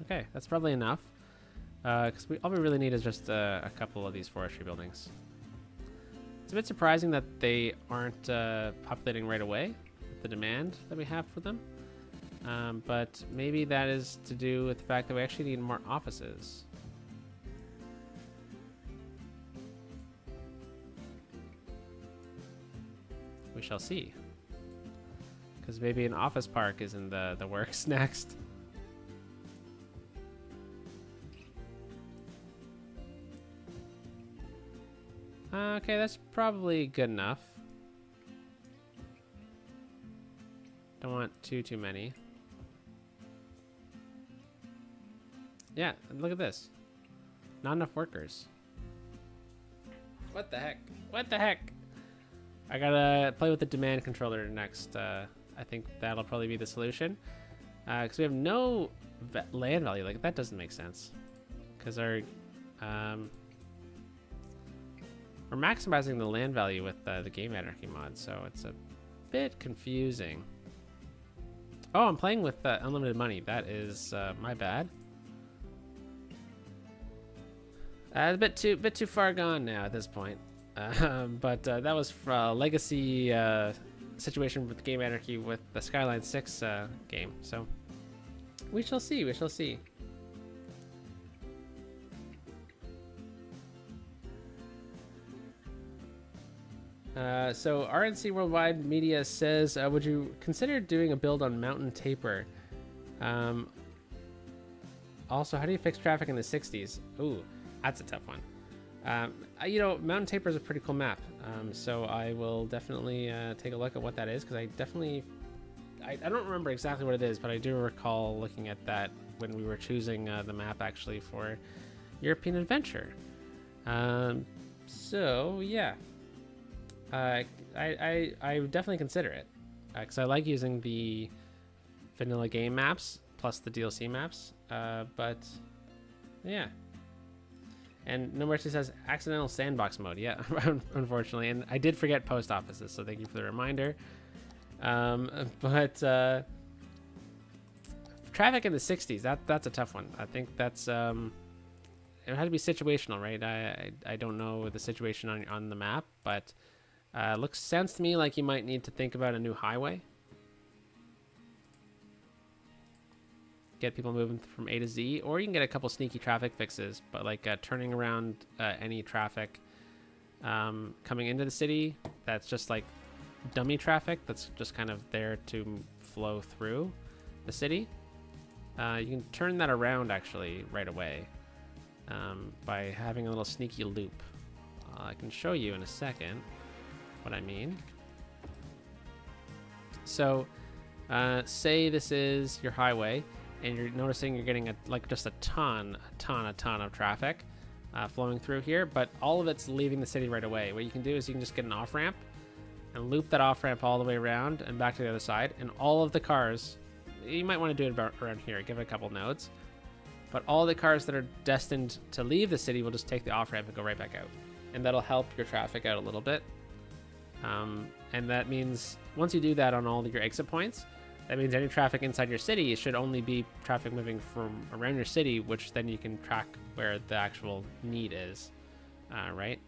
Okay, that's probably enough. Because all we really need is just a couple of these forestry buildings. It's a bit surprising that they aren't populating right away with the demand that we have for them. But maybe that is to do with the fact that we actually need more offices. We shall see. Because maybe an office park is in the works next. Okay, that's probably good enough. Don't want too many. Yeah, look at this. Not enough workers. What the heck? What the heck? I gotta play with the demand controller next. I think that'll probably be the solution. Because we have no land value. Like, that doesn't make sense. Because our... we're maximizing the land value with the game anarchy mod, so it's a bit confusing. Oh, I'm playing with unlimited money. That is my bad. A bit too far gone now at this point. But that was a legacy situation with game anarchy with the Skylines 6 game. So we shall see. We shall see. So RNC Worldwide Media says, would you consider doing a build on Mountain Taper? Also, how do you fix traffic in the 60s? Ooh, that's a tough one. You know, Mountain Taper is a pretty cool map. So I will definitely take a look at what that is, because I don't remember exactly what it is, but I do recall looking at that when we were choosing the map actually for European Adventure. So yeah. I would definitely consider it, because I like using the vanilla game maps plus the DLC maps, but yeah. And No Mercy says accidental sandbox mode. Yeah, unfortunately, and I did forget post offices, so thank you for the reminder. But traffic in the 60s, that's a tough one. I think that's it had to be situational, right? I don't know the situation on the map, but sounds to me like you might need to think about a new highway. Get people moving from A to Z, or you can get a couple sneaky traffic fixes, but like turning around any traffic coming into the city that's just like dummy traffic that's just kind of there to flow through the city. You can turn that around actually right away by having a little sneaky loop. I can show you in a second what I mean. So say this is your highway, and you're noticing you're getting just a ton of traffic flowing through here, but all of it's leaving the city right away. What you can do is you can just get an off-ramp and loop that off-ramp all the way around and back to the other side, and all of the cars, you might want to do it around here, give it a couple nodes, but all the cars that are destined to leave the city will just take the off-ramp and go right back out, and that'll help your traffic out a little bit. And that means once you do that on all of your exit points, that means any traffic inside your city should only be traffic moving from around your city, which then you can track where the actual need is, right?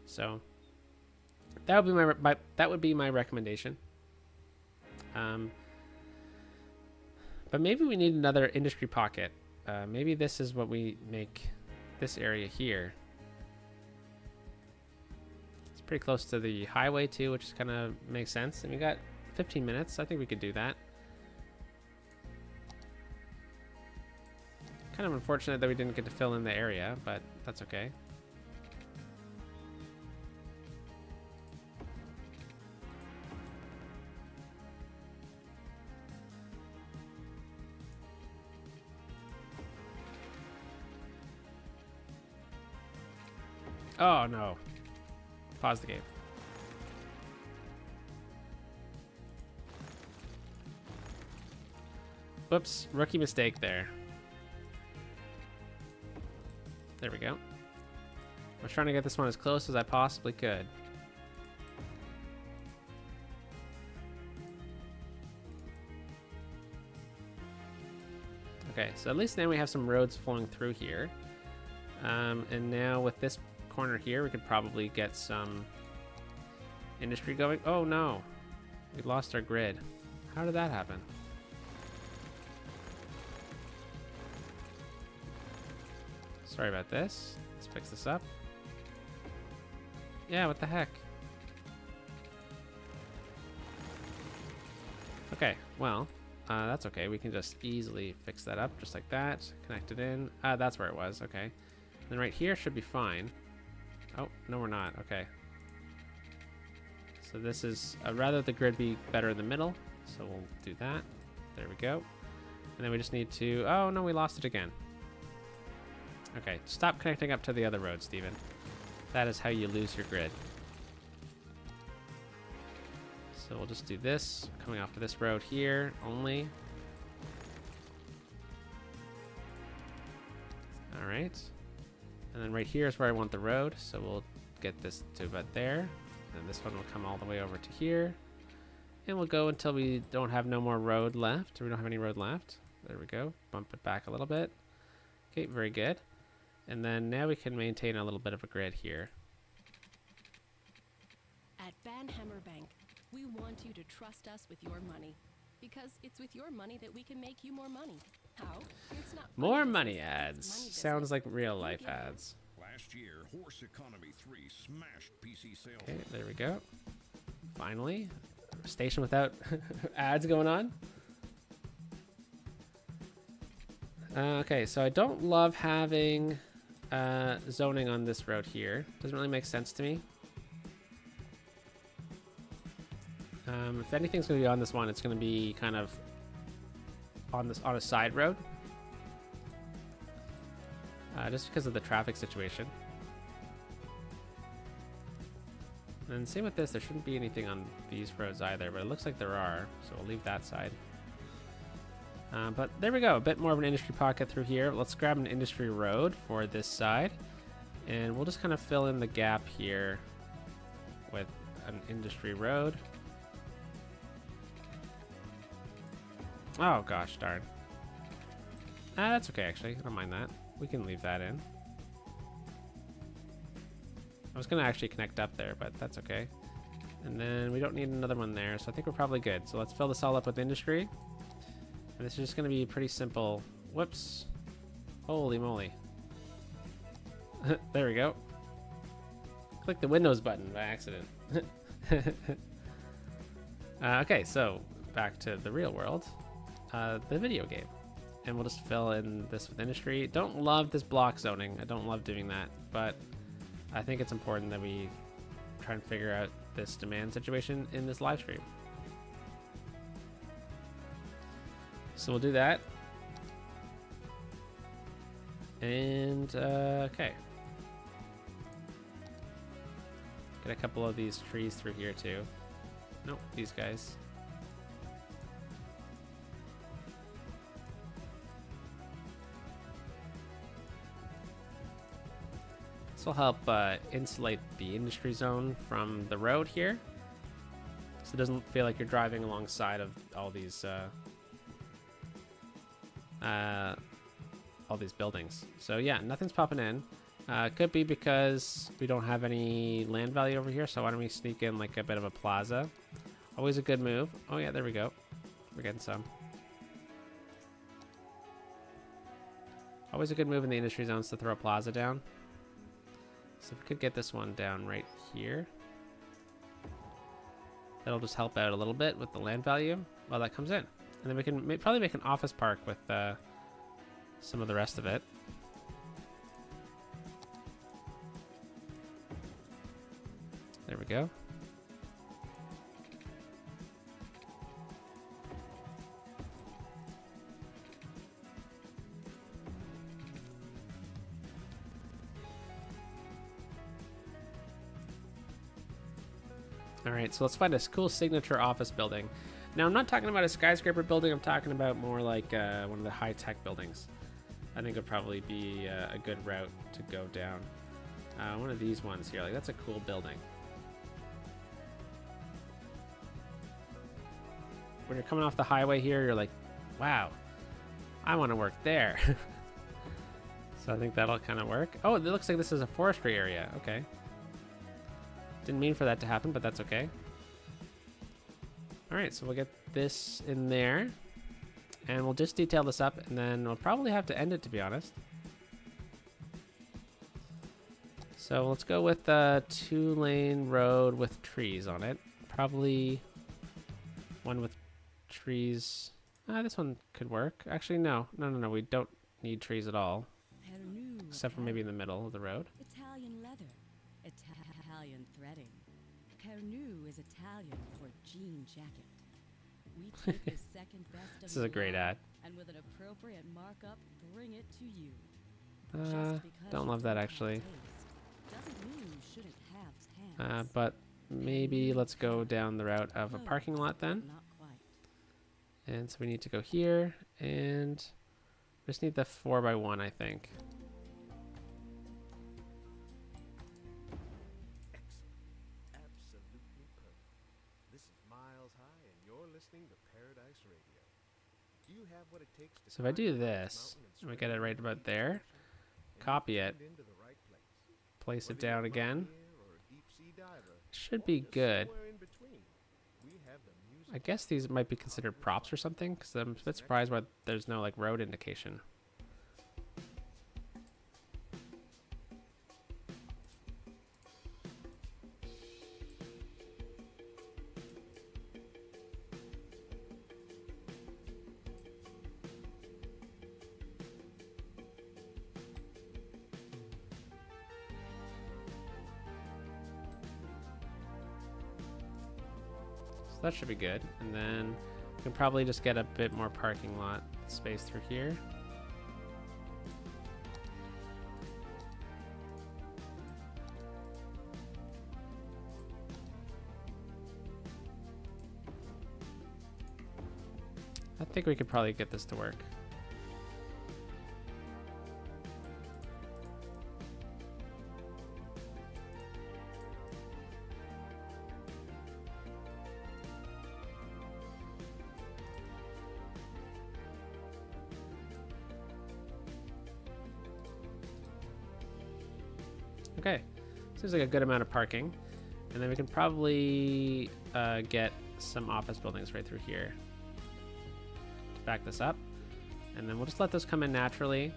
So that would be my recommendation. But maybe we need another industry pocket. Maybe this is what we make this area here. It's pretty close to the highway too, which kind of makes sense. And we got 15 minutes. I think we could do that. Kind of unfortunate that we didn't get to fill in the area, but that's okay. Oh no. Pause the game. Whoops, rookie mistake there. There we go. I was trying to get this one as close as I possibly could. Okay, so at least now we have some roads flowing through here. And now with this corner here, we could probably get some industry going. Oh no, we lost our grid. How did that happen? Sorry about this. Let's fix this up. Yeah, what the heck? Okay, well, that's okay. We can just easily fix that up just like that. Connect it in. That's where it was. Okay. Then right here should be fine. Oh, no, we're not. Okay. So this is, rather the grid be better in the middle. So we'll do that. There we go. And then we just need to, oh no, we lost it again. Okay, stop connecting up to the other road, Steven. That is how you lose your grid. So we'll just do this, coming off of this road here only. All right. And then right here is where I want the road, so we'll get this to about there. And this one will come all the way over to here. And we'll go until we don't have no more road left. Or we don't have any road left. There we go. Bump it back a little bit. Okay, very good. And then now we can maintain a little bit of a grid here. At Banhammer Bank, we want you to trust us with your money. Because it's with your money that we can make you more money. How? It's not More business, money it's ads. money Sounds business. like real life Yeah. ads. Last year, Horse Economy 3 smashed PC sales. Okay, there we go. Finally. Station without ads going on. Okay, so I don't love having zoning on this road here. Doesn't really make sense to me. If anything's going to be on this one, it's going to be kind of on a side road. Just because of the traffic situation. And same with this, there shouldn't be anything on these roads either, but it looks like there are, so we'll leave that side. But there we go, a bit more of an industry pocket through here. Let's grab an industry road for this side, and we'll just kind of fill in the gap here with an industry road. Oh gosh, darn. That's okay actually, I don't mind that. We can leave that in. I was gonna actually connect up there, but that's okay. And then we don't need another one there, so I think we're probably good. So let's fill this all up with industry. And this is just gonna be pretty simple. Whoops. Holy moly. There we go. Click the Windows button by accident. Okay, so back to the real world. The video game. And we'll just fill in this with industry. Don't love this block zoning. I don't love doing that, but I think it's important that we try and figure out this demand situation in this live stream. So we'll do that. And, okay. Get a couple of these trees through here too. Nope, these guys. This will help insulate the industry zone from the road here, so it doesn't feel like you're driving alongside of all these buildings. So yeah, nothing's popping in. Could be because we don't have any land value over here, so why don't we sneak in like a bit of a plaza? Always a good move. Oh yeah, there we go. We're getting some. Always a good move in the industry zones to throw a plaza down. So if we could get this one down right here, that'll just help out a little bit with the land value while that comes in. And then we can probably make an office park with some of the rest of it. There we go. All right, so let's find a cool signature office building. Now, I'm not talking about a skyscraper building. I'm talking about more like one of the high-tech buildings. I think would probably be a good route to go down. One of these ones here, like that's a cool building. When you're coming off the highway here, you're like, wow, I want to work there. So I think that'll kind of work. Oh, it looks like this is a forestry area. Okay. Didn't mean for that to happen, but that's okay. All right, so we'll get this in there, and we'll just detail this up, and then we'll probably have to end it, to be honest. So let's go with a 2-lane road with trees on it. Probably one with trees. This one could work. Actually, no. We don't need trees at all, except for maybe in the middle of the road. Italian leather. Italian threading. Pernu is Italian for jean jacket. We take the second best of This is a great Milan ad. and with an appropriate markup, bring it to you. Don't love that actually. Doesn't mean you shouldn't have pants. But maybe let's go down the route of a parking lot then. Not quite. And so we need to go here, and we just need the 4x1, I think. So if I do this, and we get it right about there, copy it, place it down again, should be good. I guess these might be considered props or something, because I'm a bit surprised why there's no like road indication. So that should be good. And then we can probably just get a bit more parking lot space through here. I think we could probably get this to work. Okay, seems like a good amount of parking. And then we can probably get some office buildings right through here. Back this up. And then we'll just let those come in naturally.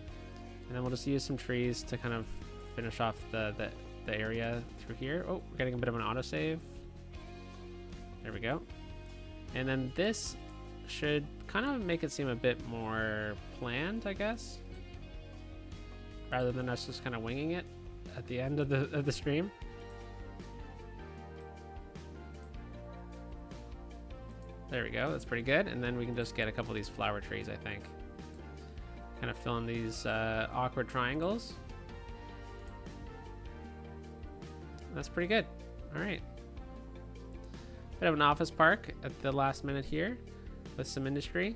And then we'll just use some trees to kind of finish off the area through here. Oh, we're getting a bit of an autosave. There we go. And then this should kind of make it seem a bit more planned, I guess. Rather than us just kind of winging it at the end of the stream. There we go, that's pretty good. And then we can just get a couple of these flower trees, I think. Kind of fill in these awkward triangles. That's pretty good. All right. Bit of an office park at the last minute here with some industry.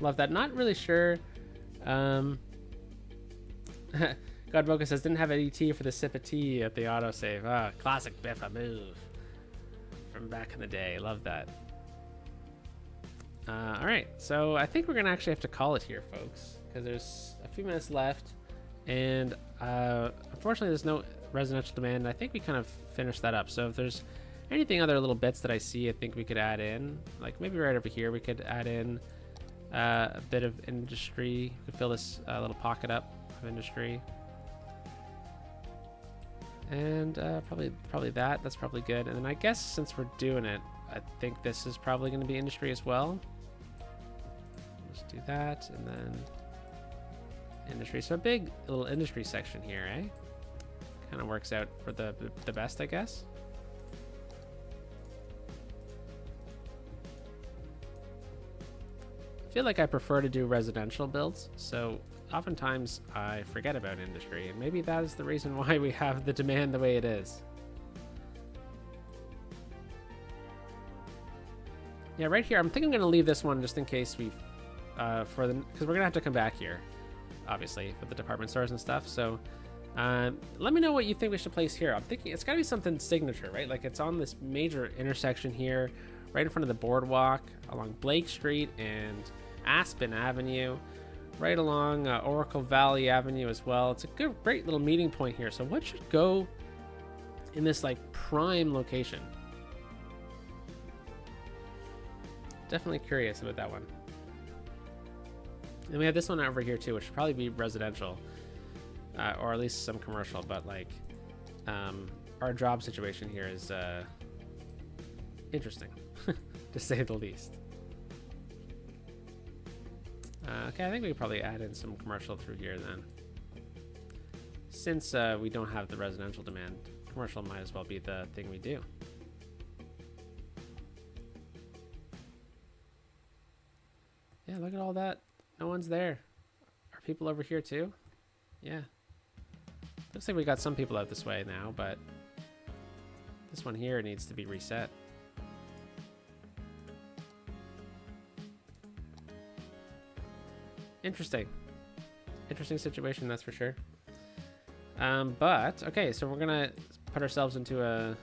Love that. Not really sure. Godboka says, didn't have any tea for the sip of tea at the autosave. Ah, classic Biffa move from back in the day. Love that. All right, so I think we're gonna actually have to call it here, folks, because there's a few minutes left, and unfortunately there's no residential demand. I think we kind of finished that up. So if there's anything other little bits that I see, I think we could add in, like maybe right over here we could add in a bit of industry. We could fill this little pocket up of industry. And probably that's probably good. And then I guess since we're doing it, I think this is probably going to be industry as well. Let's do that, and then industry. So a big little industry section here, eh? Kind of works out for the best, I guess. I feel like I prefer to do residential builds, so oftentimes I forget about industry, and maybe that is the reason why we have the demand the way it is. Yeah, right here, I'm thinking I'm going to leave this one just in case we, because we're going to have to come back here, obviously, with the department stores and stuff. So let me know what you think we should place here. I'm thinking it's got to be something signature, right? Like it's on this major intersection here, right in front of the boardwalk, along Blake Street and Aspen Avenue, right along Oracle Valley Avenue as well. It's a great little meeting point here. So what should go in this like prime location? Definitely curious about that one. And we have this one over here too, which should probably be residential, or at least some commercial. But like, our job situation here is interesting, to say the least. Okay, I think we could probably add in some commercial through here then. Since we don't have the residential demand, commercial might as well be the thing we do. Yeah, look at all that. No one's there. Are people over here too? Yeah. Looks like we got some people out this way now, but this one here needs to be reset. Interesting situation, that's for sure. But okay, so we're gonna put ourselves into an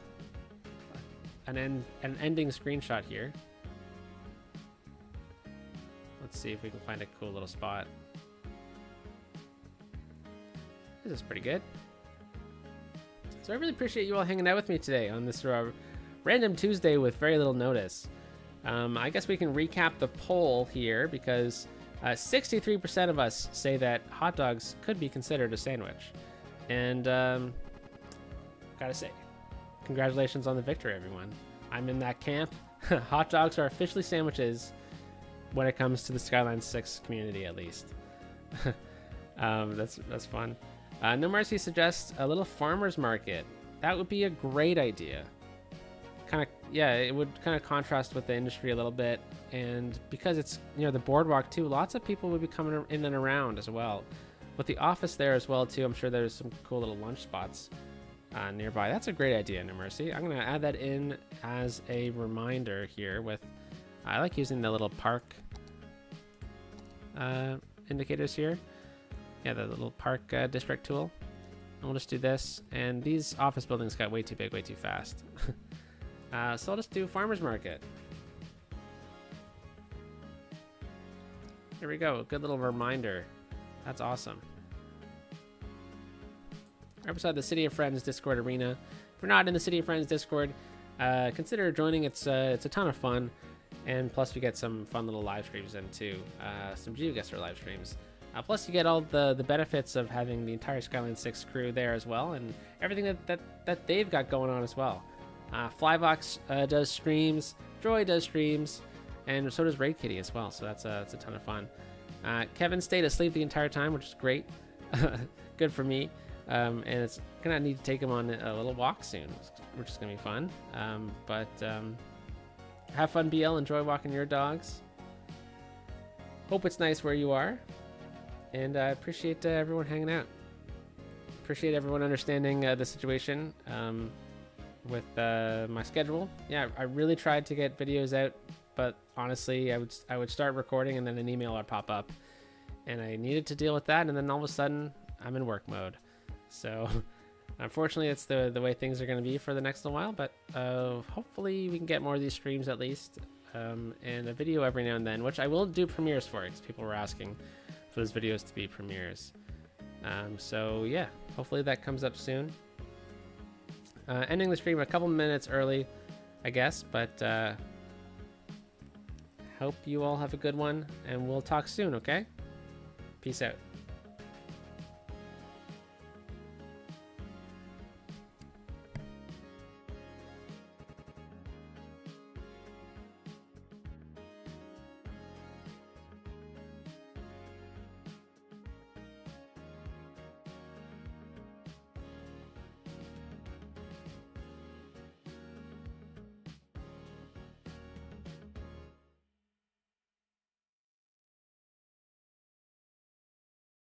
ending screenshot here. Let's see if we can find a cool little spot. This is pretty good. So I really appreciate you all hanging out with me today on this random Tuesday with very little notice. I guess we can recap the poll here because 63% of us say that hot dogs could be considered a sandwich. And gotta say, congratulations on the victory, everyone. I'm in that camp. Hot dogs are officially sandwiches when it comes to the Skylines 6 community, at least. That's fun. No Mercy suggests a little farmer's market. That would be a great idea. It would kind of contrast with the industry a little bit, and because it's near the boardwalk too, lots of people would be coming in and around as well. With the office there as well too, I'm sure there's some cool little lunch spots nearby. That's a great idea, No Mercy. I'm gonna add that in as a reminder here. I like using the little park indicators here. Yeah, the little park district tool. And we'll just do this, and these office buildings got way too big, way too fast. So I'll just do farmer's market. Here we go, good little reminder. That's awesome. Right beside the City of Friends Discord arena. If you're not in the City of Friends Discord, consider joining. It's a ton of fun, and plus we get some fun little live streams in too. Some GeoGuessr live streams. Plus you get all the benefits of having the entire Skylines 6 crew there as well, and everything that they've got going on as well. Flybox does streams, Joy does streams, and so does Raid Kitty as well, so that's a ton of fun. Kevin stayed asleep the entire time, which is great. Good for me. And it's gonna need to take him on a little walk soon, which is gonna be fun. Have fun, BL. Enjoy walking your dogs. Hope it's nice where you are, and I appreciate everyone hanging out. Appreciate everyone understanding the situation with my schedule. Yeah, I really tried to get videos out, but honestly, I would start recording and then an email would pop up, and I needed to deal with that, and then all of a sudden I'm in work mode. So unfortunately, it's the way things are going to be for the next little while, but hopefully we can get more of these streams at least, and a video every now and then, which I will do premieres for, because people were asking for those videos to be premieres. So yeah, hopefully that comes up soon. Ending the stream a couple minutes early, I guess, but hope you all have a good one, and we'll talk soon, okay? Peace out.